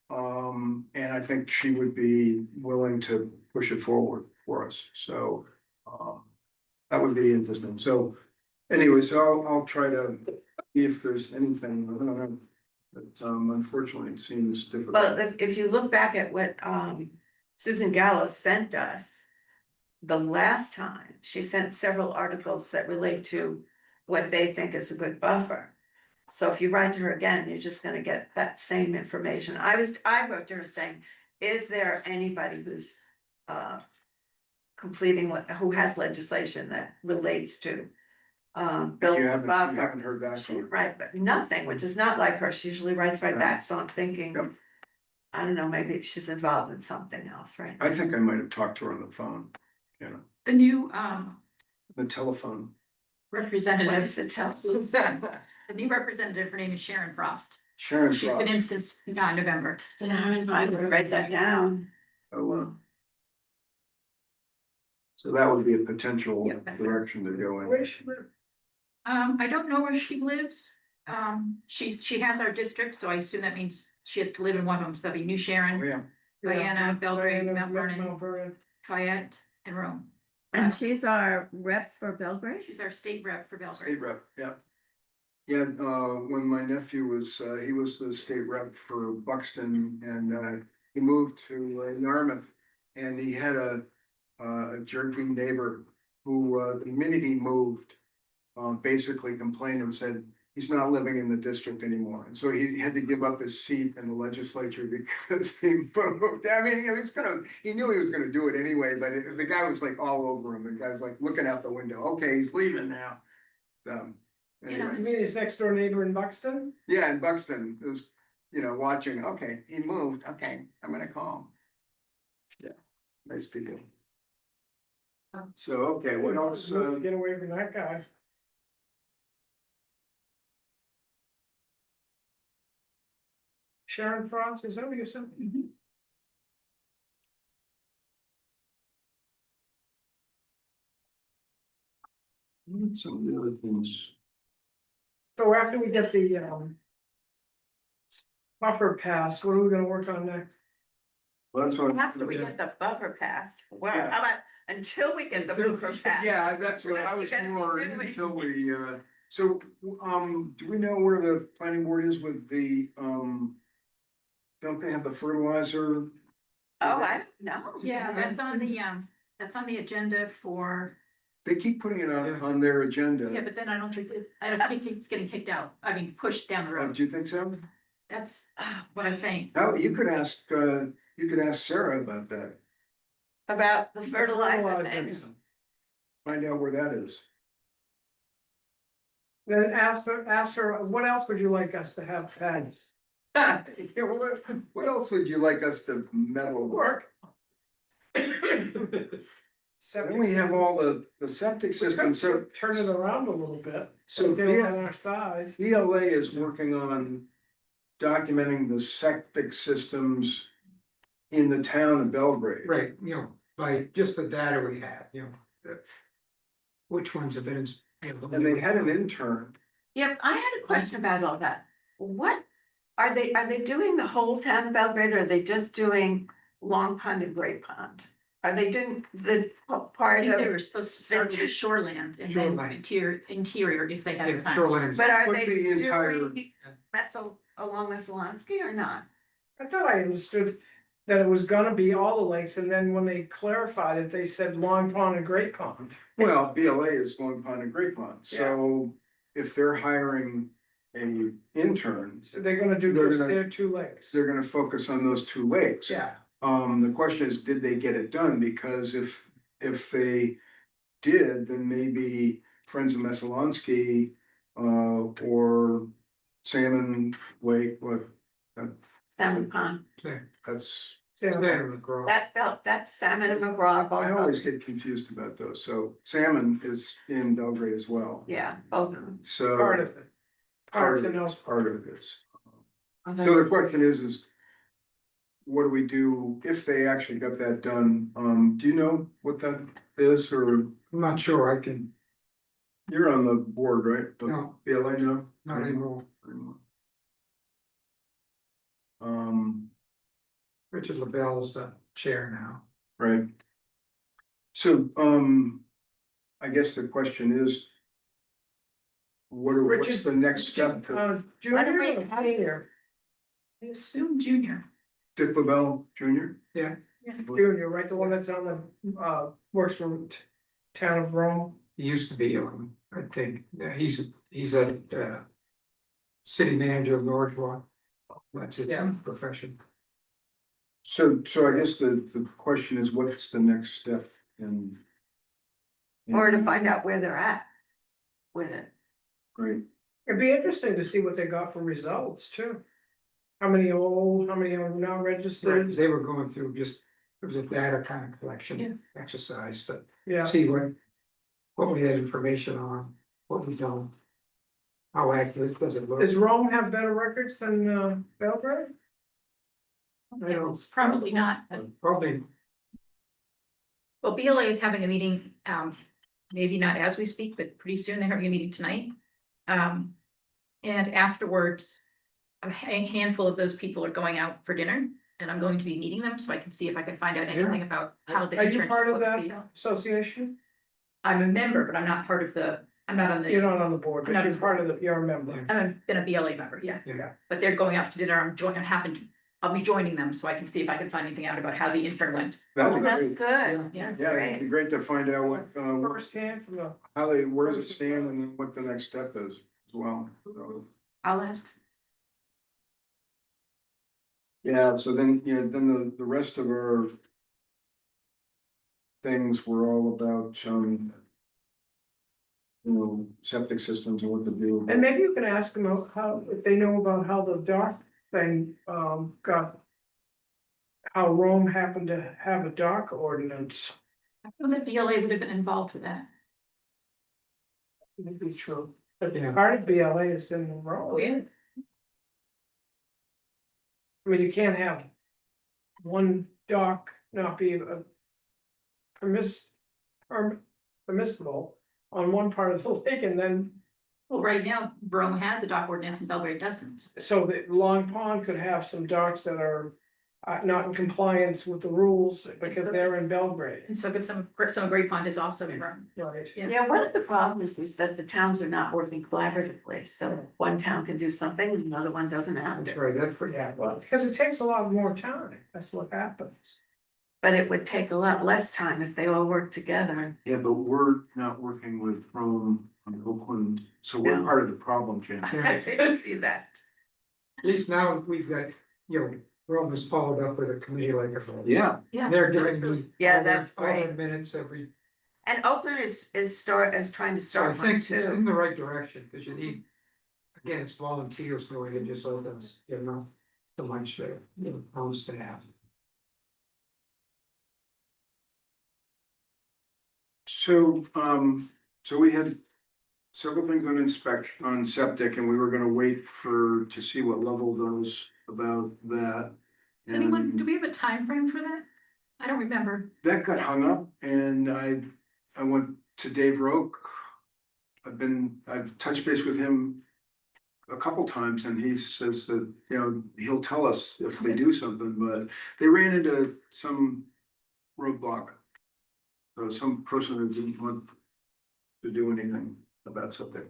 And I think she would be willing to push it forward for us. So, that would be interesting. So anyway, so I'll try to see if there's anything, I don't know. But unfortunately, it seems difficult. well, if you look back at what Susan Gallo sent us. The last time, she sent several articles that relate to what they think is a good buffer. So if you write to her again, you're just gonna get that same information. I wrote to her saying, is there anybody who's completing, who has legislation that relates to building You a haven't buffer? heard back from her. Right, but nothing, which is not like her. She usually writes right back, so I'm thinking, Yep. I don't know, maybe she's involved in something else, right? I think I might have talked to her on the phone, The new, the telephone. What representative. is it, Chelsea? The new representative, her name is Sharon Frost. Sharon She's been in Frost. since November. Sharon, I would write that down. Oh, wow. So that would be a potential Yep, that's right. direction to go Where in. does she live? I don't know where she lives. She has our district, so I assume that means she has to live in one of them. So that'd be New Oh, Sharon, yeah. Diana, Belgrade, Diana, Mount Vernon. Mount Vernon. Fayette, and Rome. And she's our rep for Belgrade? She's our state rep for Belgrade. State rep, yeah. Yeah, when my nephew was, he was the state rep for Buxton and, he moved to Yarmouth. And he had a jerky neighbor who, the minute he moved, basically complained and said, he's not living in the district anymore. And so he had to give up his seat in the legislature because he moved. I mean, he knew he was gonna do it anyway, but the guy was like all over him. The guy's like looking out the window, okay, he's leaving now. You know, You Anyways, mean his next door neighbor in Buxton? yeah, in Buxton, it was, watching, okay, he moved, okay, I'm gonna call him. Yeah, nice people. So, okay, what else? Get away from that guy. Sharon Frost, is that what you said? Mhm. Some of the other things. So after we get the buffer passed, what are we gonna work on next? Well, that's what. After we get the buffer passed, well, Yeah. how about until we get the buffer passed? Yeah, that's what I was You gotta be more doing. until we, so, do we know where the planning board is with the, don't they have the fertilizer? Oh, I don't know. Yeah, that's on the agenda for, They keep putting it Yeah. on their agenda. yeah, but then I don't think it keeps getting kicked out. I mean, pushed down the road. Do you think so? That's Ah, what I think. Now, you could ask Sarah about that, About the fertilizer Fertilizer. thing. find out where that is. Then ask her, what else would you like us to have passed? Yeah, what else would you like us to meddle with? Work. Then we have all the septic system, so. Turn it around a little bit, So get it on our side. BLA is working on documenting the septic systems in the town of Belgrade. Right, by just the data we have, which ones have been, And they had an intern. Yep, I had a question about all that. What, are they doing the whole town of Belgrade, or are they just doing Long Pond and Great Pond? Are they doing the I part think they of, were supposed to start with the shoreland and then Shoreline. interior if they had time. shoreline. but are Put they the entire- doing along Messalonsky or not? I thought I understood that it was gonna be all the lakes, and then when they clarified it, they said Long Pond and Great Pond. Well, BLA is Long Pond and Great Pond, so if they're hiring an intern, So they're gonna do They're just gonna- their two lakes. they're gonna focus on those two lakes. Yeah, The question is, did they get it done? Because if they did, then maybe Friends of Messalonsky, or Salmon Lake, Salmon Pond, that's, that's Salmon and McGraw, both I of always them. get confused about those. So Salmon is in Belgrade as well. Yeah, both of them. So. part of it. Parts and else. Part of it is. So the question is what do we do if they actually got that done? Do you know what that is, or I'm not sure, I can, you're on the board, right? The no, BLA, no? not anymore. Richard LaBelle's chair now. Right. So, I guess the question is. What's the next step for Why don't Junior we or ask- senior? I assume junior. Dick LaBelle Jr.? Junior, right, the one that's on the, works for town of Rome. He used to be on, I think, he's a city manager of Norwood. That's his Yeah. profession. So I guess the question is, what's the next step in? Or to find out where they're at with it. Great. It'd be interesting to see what they got for results too. How many old, how many are now Right, registered? 'cause they were going through just, it was a data kind of collection exercise to Yeah, see what we had information on. what we don't. How accurate does it look? Does Rome have better records than Belgrade? I don't. It's probably not, but- Probably, well, BLA is having a meeting, maybe not as we speak, but pretty soon, they're having a meeting tonight. And afterwards, a handful of those people are going out for dinner, and I'm going to be meeting them, so I can see if I can find out anything about how the. Are you internship part of would that be. association? I'm a member, but I'm not part of the, I'm not on You're the, not on the board, but Not- you're part of the, you're a member. I've been a BLA member, yeah. yeah, But they're going out to dinner, I'll be joining them, so I can see if I can find anything out about how the intern went. That'd Oh, be that's great. good, Yeah. that's Yeah, it'd be great. great to find out what, Firsthand from the, how they, where does it stand and then what the next step is as well. So, I'll ask. yeah, so then, then the rest of our things were all about, septic systems and what to do. and maybe you can ask them how, if they know about how the dock thing, got. How Rome happened to have a dock ordinance. I feel that BLA would have been involved with that. Maybe true, but Yeah. part of BLA is in Rome. Oh, yeah. I mean, you can't have one dock not be a permissible on one part of the lake and then, Well, right now, Rome has a dock ordinance and Belgrade doesn't. so that Long Pond could have some docks that are. Not in compliance with the rules because they're in Belgrade. And so, but some of Great Pond is also in Rome. Right. Yeah. Yeah, one of the problems is that the towns are not working collaboratively, so one town can do something, and another one doesn't have that's to. right, that's pretty. Yeah, well, because it takes a lot more time, that's what happens. But it would take a lot less time if they all work together. Yeah, but we're not working with Rome on Oakland, so we're Yeah. part of the problem, Jen. I can see that. At least now we've got, Rome has followed up with a committee like a. Yeah, They're giving me. Yeah, all their- that's all their great. Minutes every, And Oakland is trying to so I start one think it's in too. the right direction, because you need. Again, it's volunteers doing it, just so that's, so much, on staff. so, so we had several things on inspection, on septic, and we were gonna wait to see what level goes about that. Does anyone, And do we have a time frame for that? I don't remember. that got hung up, and I went to Dave Roque. I've touched base with him a couple times, and he says that, he'll tell us if they do something, but they ran into some roadblock. So some person who didn't want to do anything about something.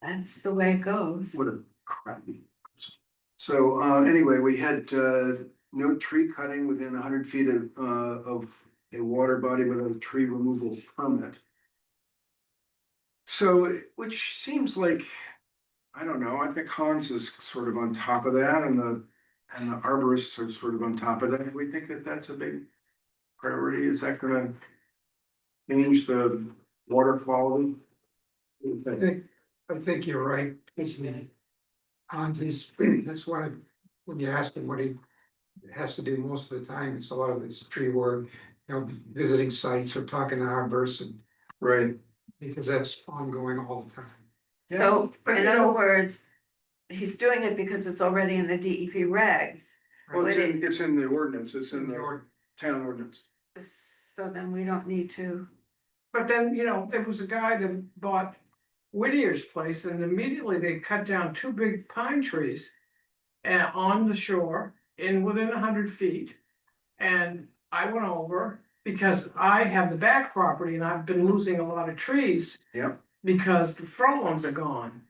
That's the way it goes. What a crappy person. So, anyway, we had, no tree cutting within 100 feet of a water body without a tree removal permit. So, which seems like, I don't know, I think Hans is sort of on top of that, and the arborists are sort of on top of that. We think that that's a big priority. Is that gonna change the water quality? What do you think? I think you're right, Hans is, that's why, when you ask him what he has to do most of the time, it's a lot of it's tree work, visiting sites or talking to arborists, and Right. because that's ongoing all the time. So, but in you other know- words, he's doing it because it's already in the DEP regs. Well, Would it- it's in the ordinance, it's in In the the order. town ordinance. So then we don't need to. But then, there was a guy that bought Whittier's place and immediately they cut down two big pine trees. On the shore, within 100 feet. And I went over because I have the back property and I've been losing a lot of trees. Yep. Because the front ones are gone.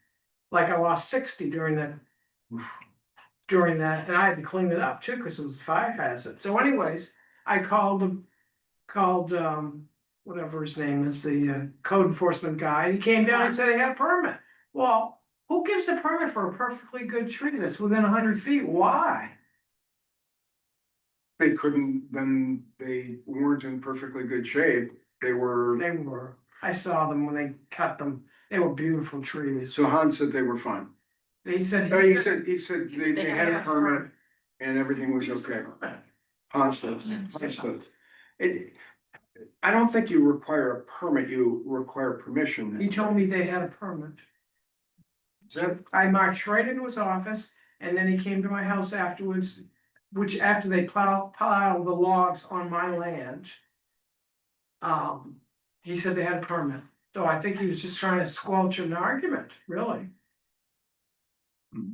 Like I lost 60 during that. And I had to clean it up too, because it was a fire hazard. So anyways, I called whatever his name is, the code enforcement guy. He came down and said he had a permit. Well, who gives a permit for a perfectly good tree that's within 100 feet? Why? They couldn't, then they weren't in perfectly good shape. They were, They were, I saw them when they cut them. They were beautiful trees. so Hans said they were fine. He said. He said they had a permit and everything was okay. Hans does, Hans does. I don't think you require a permit, you require permission. He told me they had a permit. Is that, I marched right into his office and then he came to my house afterwards, which after they piled the logs on my land. He said they had a permit, so I think he was just trying to squelch an argument, really. Hmm.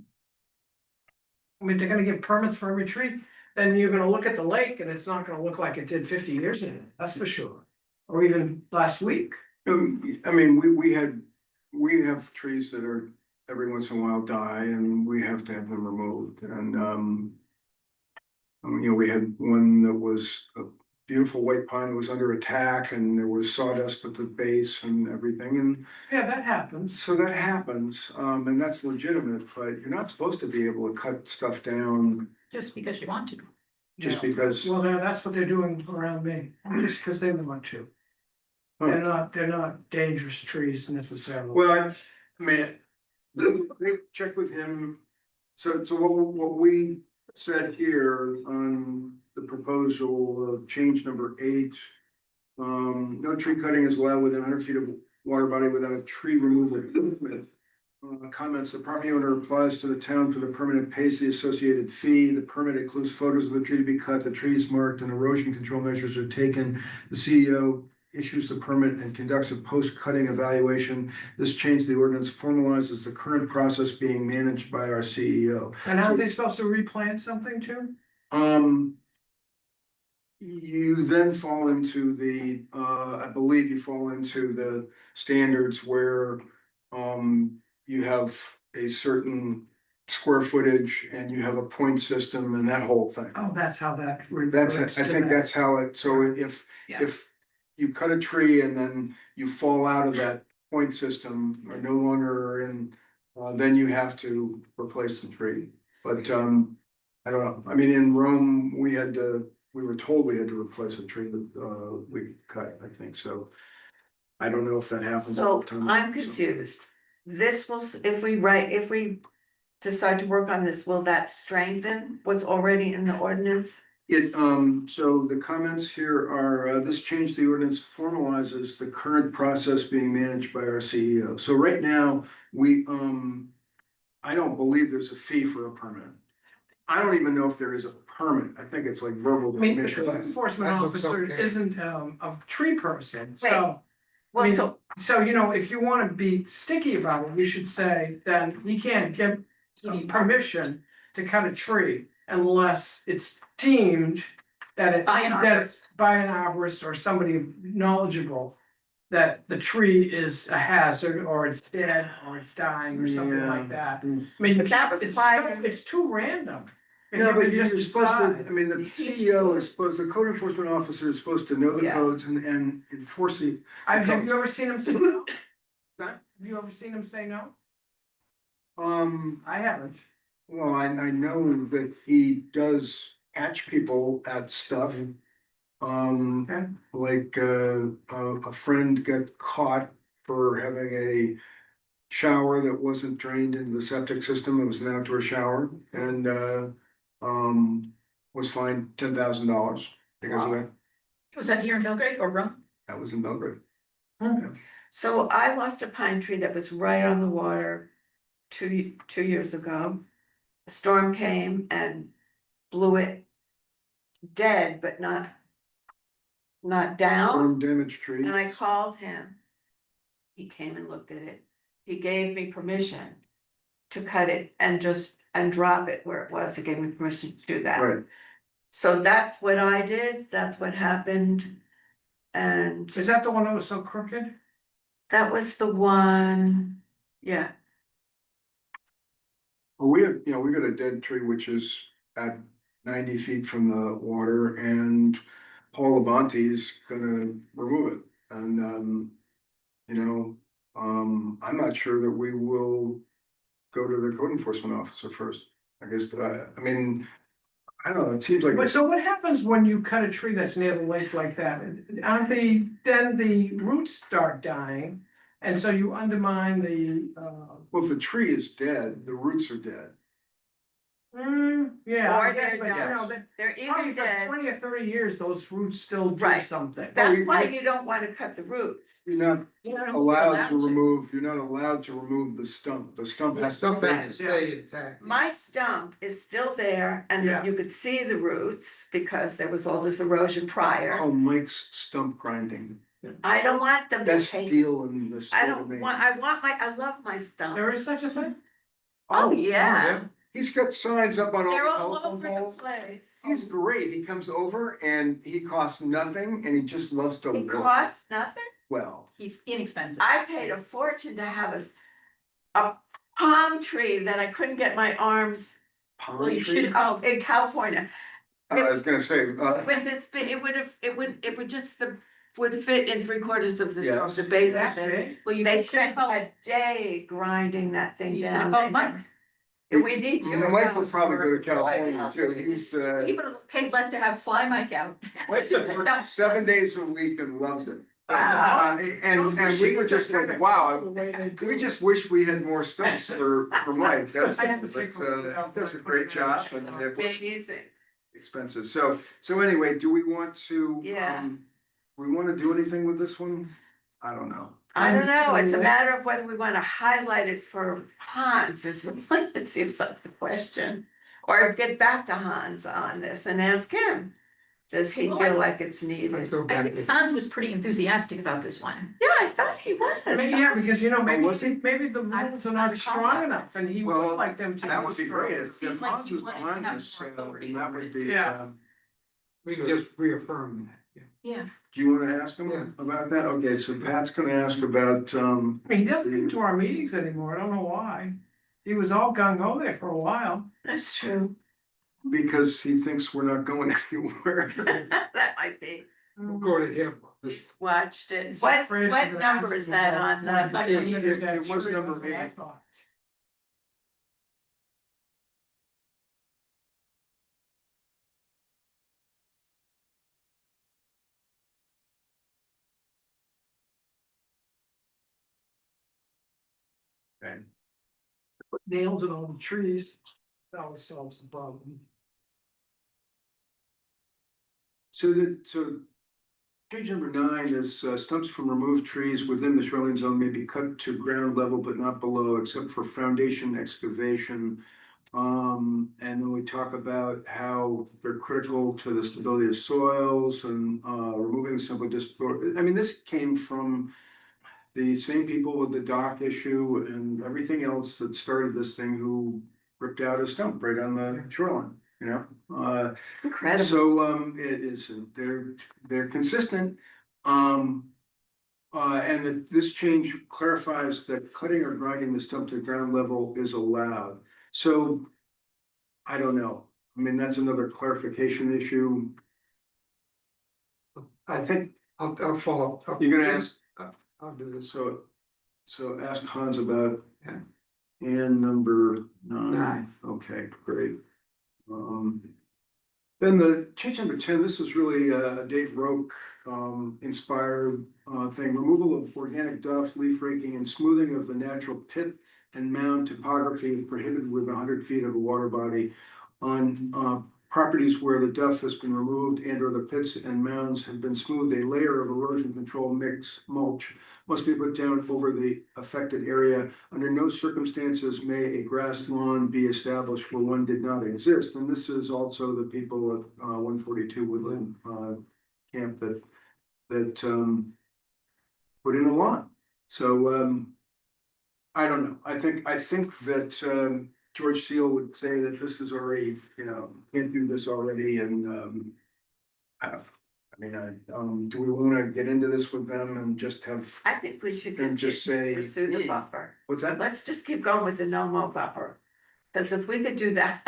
I mean, they're gonna give permits for every tree, then you're gonna look at the lake and it's not gonna look like it did 50 years ago, that's for sure. Or even last week. I mean, we have trees that are every once in a while die and we have to have them removed and, you know, we had one that was a beautiful white pine that was under attack and there was sawdust at the base and everything and Yeah, that happens. so that happens, and that's legitimate, but you're not supposed to be able to cut stuff down Just because you want to. just Yeah. because. Well, that's what they're doing around me, just because they want to. Huh. They're not dangerous trees necessarily. Well, I mean, they check with him. So what we said here on the proposal of change number 8. No tree cutting is allowed within 100 feet of water body without a tree removal permit. Comments, the property owner applies to the town for the permit and pays the associated fee. The permit includes photos of the tree to be cut, the tree is marked and erosion control measures are taken. The CEO issues the permit and conducts a post-cutting evaluation. This change to the ordinance formalizes the current process being managed by our CEO. And aren't they supposed to replant something too? You then fall into the, I believe you fall into the standards where, you have a certain square footage and you have a point system and that whole thing. Oh, that's how that. That's, relates I to think that. that's how it, so if Yeah. you cut a tree and then you fall out of that point system or no longer in, then you have to replace the tree. But, I don't know, I mean, in Rome, we were told we had to replace a tree that, we cut, I think, so. I don't know if that happens. all So the time, I'm so. confused. This will, if we decide to work on this, will that strengthen what's already in the ordinance? It, so the comments here are, this change to the ordinance formalizes the current process being managed by our CEO. So right now, I don't believe there's a fee for a permit. I don't even know if there is a permit. I think it's like verbal I mean, the permission. code enforcement That looks officer okay. isn't a tree person, so. I Well, mean, so, so, you know, if you wanna be sticky about it, you should say, then you can't give permission to cut a tree unless it's deemed that it, By an that arborist. by an arborist or somebody knowledgeable. That the tree is a hazard, or it's dead, or it's dying, or something like that. I mean, But that it's too random. If No, you but could you're just supposed to, decide. I mean, the CEO is supposed, the code enforcement officer is supposed to know the Yeah. codes and enforce the. Have you ever seen him say no? Huh? Have you ever seen him say no? I I haven't. Well, I know that he does catch people at stuff. Okay. Like, a friend got caught for having a shower that wasn't drained into the septic system. It was an outdoor shower and, was fined $10,000 because of that. Was that here in Belgrade or Rome? That was in Belgrade. so I lost a pine tree that was right on the water 2 years ago. A storm came and blew it dead, but not down. Storm damaged tree. And I called him. He came and looked at it. He gave me permission to cut it and drop it where it was. He gave me permission to do that. Right. So that's what I did. That's what happened. And Is that the one that was so crooked? that was the one, yeah. Well, we got a dead tree which is at 90 feet from the water and Paul Labonte's gonna remove it. And, I'm not sure that we will go to the code enforcement officer first. I guess, I mean, I don't know, it seems like. But so what happens when you cut a tree that's near the lake like that? Then the roots start dying, and so you undermine the, Well, if the tree is dead, the roots are dead. Yeah, Or I guess, they're but you know, not. that They're probably either for dead. 20 or 30 years, those roots still do Right. something. That's you- why you don't wanna cut the roots. You're not You know, allowed to remove, you're not allowed to remove the stump has to Stuff has to stay. stay intact. My stump is still there and Yeah. you could see the roots because there was all this erosion prior. Oh, Mike's stump grinding, I don't want them to best take. deal in the I state of don't Maine. want, I love my stump. There is such a thing? Oh, yeah. He's got signs up on all the They're all telephone over the poles. place. He's great, he comes over and he costs nothing and he just loves to It work. costs nothing. Well, He's inexpensive. I paid a fortune to have a palm tree that I couldn't get my arms Well, you pine should tree, have in California. I was gonna say, With this, it would just, would fit in 3/4 of Yes. the base of That's it. big. well, you They should spent call, a day grinding that thing you down. call Mike. And we need you. Mike will probably go to California too, he's, He would have paid less to have Fly Mike out. Mike works 7 days a week and loves it. Wow. And we were just like, wow, The way they do we it. just wish we had more stumps for Mike, that's, I have to but, take a look at he does a that. great job and it was Amazing. expensive, so anyway, do we want to, Yeah. we wanna do anything with this one? I don't know. I don't know, it's a matter of whether we wanna highlight it for Hans, it seems like the question. Or get back to Hans on this and ask him, does he Well, feel like it's I needed? go I back think to- Hans was pretty enthusiastic about this one. Yeah, I thought he was. Maybe, yeah, because you know, maybe, was he? maybe the rules are not strong enough and he would Well, like them to. That would be great, if Seems like Hans you was wanted to behind have this, more authority then that over would it. be, Yeah. We can just reaffirm that, yeah. Yeah, do you wanna ask him Yeah. about that? Okay, so Pat's gonna ask about, I mean, he doesn't come to our meetings anymore, I don't know why. He was all gung ho there for a while. That's true. because he thinks we're not going anywhere. That might be, We'll go to him. he's watched it. He's What afraid of what the number is that on the? Like, It was number 8. Okay. Put nails in all the trees, that always solves the problem. So page number 9 is stumps from removed trees within the shoreline zone may be cut to ground level but not below except for foundation excavation. And then we talk about how they're critical to the stability of soils and removing the stump would just, I mean, this came from the same people with the dock issue and everything else that started this thing who ripped out a stump right on the shoreline, you know? Incredible. So, it is, they're consistent. And that this change clarifies that cutting or grinding the stump to ground level is allowed. So, I don't know. I mean, that's another clarification issue. I think I'll follow up. you're gonna ask, I'll do this. so ask Hans about. Yeah. And number 9, 9. okay, great. Then the change number 10, this was really a Dave Roque inspired thing. Removal of organic duff, leaf raking and smoothing of the natural pit and mound topography is prohibited with 100 feet of a water body on properties where the duff has been removed and or the pits and mounds have been smoothed. A layer of erosion control mix mulch must be put down over the affected area. Under no circumstances may a grass lawn be established where one did not exist. And this is also the people at 142 Woodland camp that put in a lawn. So I don't know. I think that George Seal would say that this is already, you know, can't do this already and do we want to get into this with them and just have, I think we should and just say, pursue the buffer. what's that? Let's just keep going with the no-mo buffer. Cause if we could do that,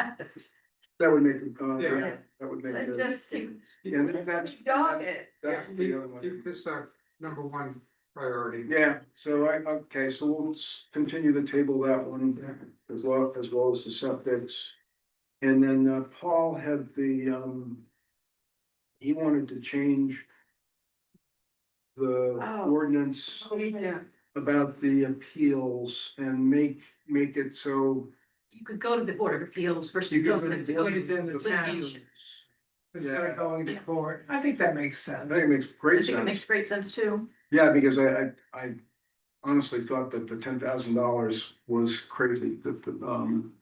That would make, Yeah. that would make. let's just keep, And that's. dog it. That's the other one. Keep this our number 1 priority. Yeah, so okay, so we'll continue to table that one as well as the septics. And then Paul had he wanted to change the Oh. ordinance Yeah. about the appeals and make it so you could go to the Board of Appeals versus. You go go to the to employees in the town litigation. instead of going to Yeah. court. I think that makes I sense. think it makes I great think it makes sense. great sense too. Yeah, because I honestly thought that the $10,000 was crazy,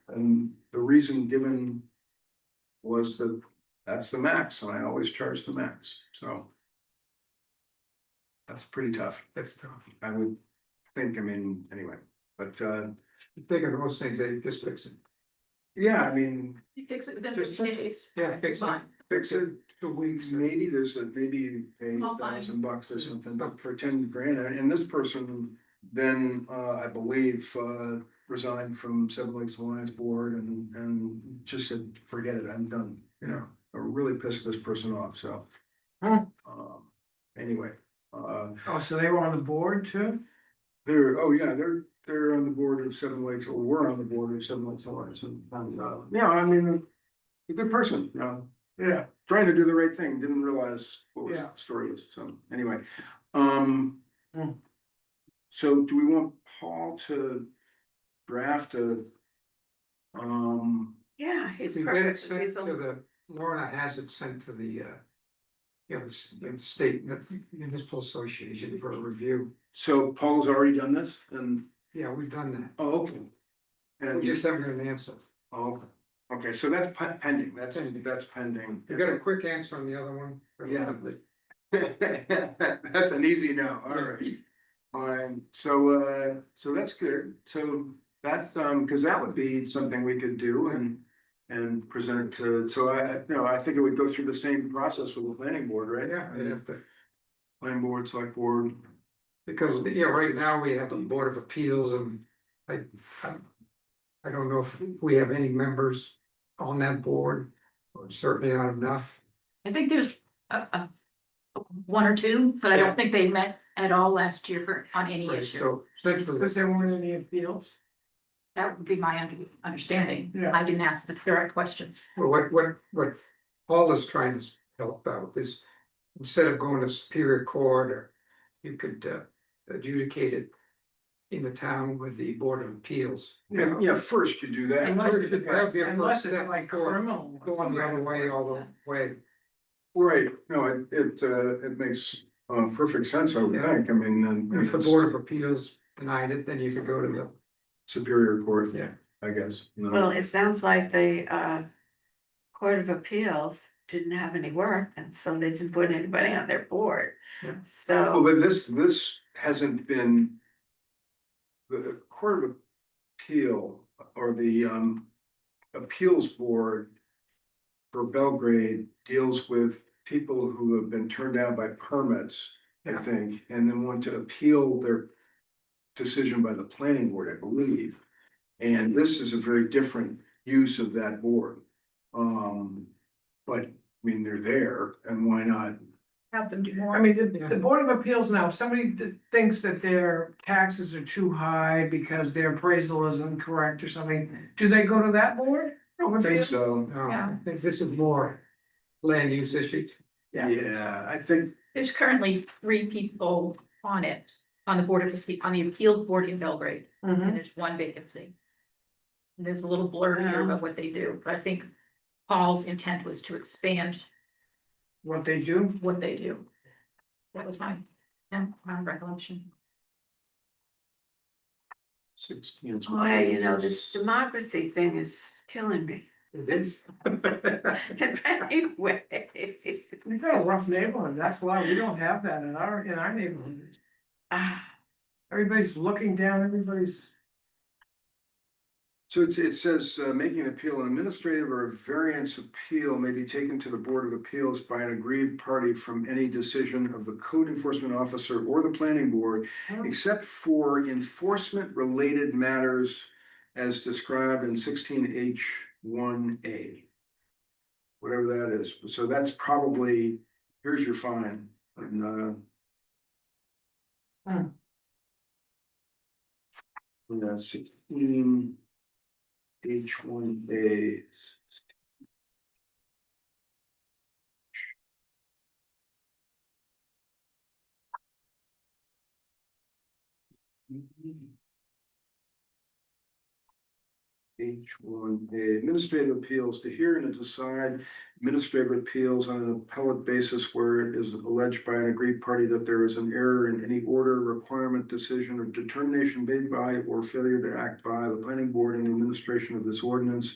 and the reason given was that that's the max, and I always charge the max, so. That's pretty tough, That's tough. I would think, I mean, anyway, but, You think of most things, they just fix it. yeah, I mean, You fix it within Just 50 fix it. days. Yeah, fix it. Fine. fix it, 2 weeks. maybe there's maybe Small fine. $8,000 or something, but for 10 grand, and this person then, I believe, resigned from Seven Lakes Alliance Board and just said, forget it, I'm done, you know, I really pissed this person off, so. Anyway, Oh, so they were on the board too? oh yeah, they're on the board of Seven Lakes, or we're on the board of Seven Lakes Alliance, and, yeah, I mean, a good person, you know. Yeah. Trying to do the right thing, didn't realize what was Yeah. the story was, so, anyway. Um. Hmm. So do we want Paul to draft a? Yeah, he's We get it perfect. sent He's to a- the, Lorna has it sent to the, the state municipal association for a review. So Paul's already done this, and, Yeah, we've done that. oh, okay. And We just haven't got an answer. oh, okay, so that's pending, Pending. that's pending. You got a quick answer on the other one? Yeah. That's an easy no, all right. So that's good, so that, cause that would be something we could do and present to, so I think it would go through the same process with the planning board, right? Yeah, they'd have to, Planning board, select board, because, right now we have a Board of Appeals and I, I don't know if we have any members on that board, or certainly not enough. I think there's one or two, but I Yeah. don't think they met at all last year on any Right, issue. so essentially, Because there weren't any appeals. That would be my understanding. Yeah. I didn't ask the direct question. well, what Paul is trying to help out is, instead of going to Superior Court, or you could adjudicate it in the town with the Board of Appeals. yeah, first you do that. Unless That would be a unless first it's step like toward criminal. Going the other way, all the way. Right, no, it makes perfect sense, I would Yeah. think, I mean, and If the it's Board of Appeals denied it, then you could go to the, Superior Court, yeah. I guess. you know. Well, it sounds like the Court of Appeals didn't have any work, and so they didn't put anybody on their board. Yeah. Well, So, but this hasn't been. The Court of Appeal or the appeals board. For Belgrade deals with people who have been turned down by permits, I Yeah. think, and then want to appeal their. Decision by the planning board, I believe, and this is a very different use of that board. But, I mean, they're there, and why not? Have them do more. I mean, the Board of Appeals now, if somebody thinks that their taxes are too high because their appraisal isn't correct or something, do they go to that board? I don't think so. No, Yeah. I think this is more land use issues. Yeah. Yeah, I think, There's currently 3 people on it, on the on the appeals board in Belgrade, Mhm. and there's 1 vacancy. And there's a little blurb here about what they do, but I think Paul's intent was to expand What they do? what they do. That was my recollection. 16. boy, you know, this democracy thing is killing me. It is. Anyway. We've got a rough neighborhood, that's why we don't have that in our neighborhood. Ah, Everybody's looking down, everybody's. So it says, making an appeal, an administrative or a variance appeal may be taken to the Board of Appeals by an aggrieved party from any decision of the code enforcement officer or the planning board, except for enforcement related matters as described in 16H1A. Whatever that is, so that's probably, here's your fine, and yeah, 16H1A. H1A, administrative appeals, to hear and to decide administrative appeals on an appellate basis where it is alleged by an agreed party that there is an error in any order, requirement, decision, or determination made by or failure to act by the planning board in the administration of this ordinance.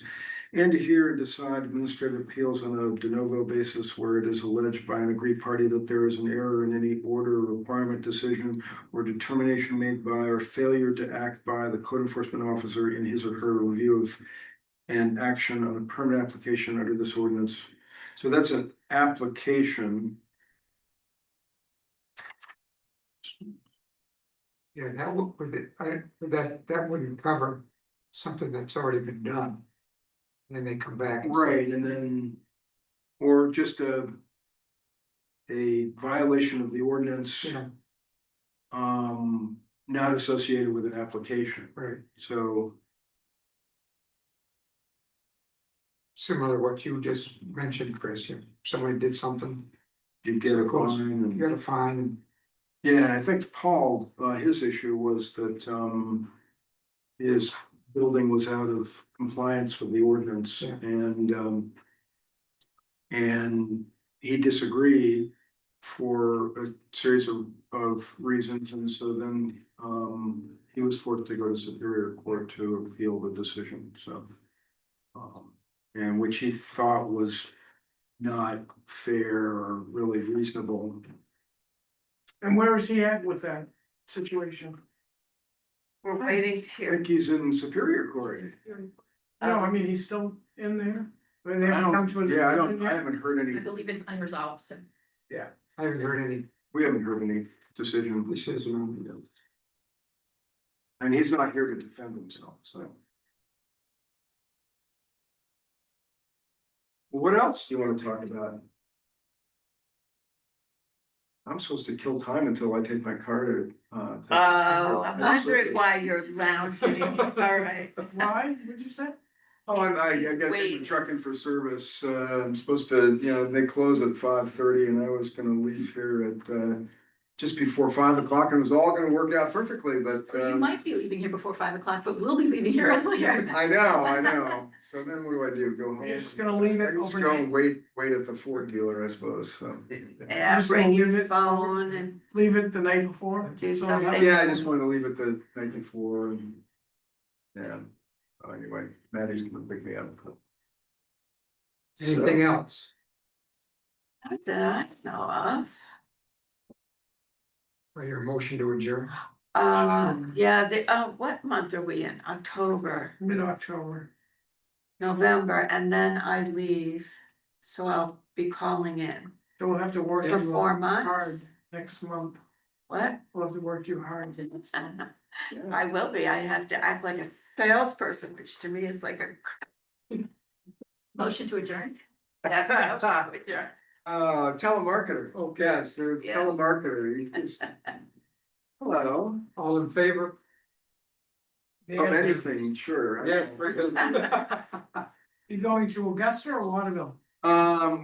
And to hear and decide administrative appeals on a de novo basis where it is alleged by an agreed party that there is an error in any order, requirement, decision, or determination made by or failure to act by the code enforcement officer in his or her review of and action on a permit application under this ordinance. So that's an application. Yeah, that that wouldn't cover something that's already been done. And then they come back. and say, Right, and then, or just a violation of the ordinance, Yeah, not associated with an application. right, So, similar to what you just mentioned, Chris, if somebody did something, you get a Of course. fine you and. gotta find. Yeah, I think Paul, his issue was that, his building was out of compliance with the ordinance Yeah. and he disagreed for a series of reasons, and so then, he was forced to go to Superior Court to appeal the decision, so. And which he thought was not fair or really reasonable. And where is he at with that situation? We're waiting to I hear. think he's in Superior Court. No, I mean, he's still in there, when they I haven't come don't, to a yeah, I decision don't, I yet? haven't heard I any, believe it's unresolved, so. I haven't heard any we haven't heard any decision, decision on it. and he's not here to defend himself, so. What else do you wanna talk about? I'm supposed to kill time until I take my car to, Oh, I'm wondering why you're lounging. All right. Why, what'd you say? Oh, I He's gotta take waiting. the truck in for service, I'm supposed to, they close at 5:30 and I was gonna leave here at, just before 5 o'clock, and it was all gonna work out perfectly, but, You might be leaving here before 5 o'clock, but we'll be leaving here earlier. I know, so then what do? Go home? You're just gonna leave it I can just go and overnight, wait at the Ford dealer, I suppose, so. Yeah, Just bring gonna your leave it. phone and leave it the night before? Do So something. Yeah, I just wanted to leave it the night before and. Yeah, anyway, Maddie's gonna pick me up. Anything else? that I know of. Or your motion to adjourn? Yeah, what month are we in? October, Mid-October. November, and then I leave. So I'll be calling in. So we'll have to work For you 4 hard months? next month. What? We'll have to work you hard. I will be. I have to act like a salesperson, which to me is like a. Motion to adjourn? That's what I was talking with you. Telemarketer, Okay. yes, they're Yeah. telemarketer, you just. Hello, All in favor? of anything, sure. Yeah, very good. You going to Augusta or Waterville? Waterville.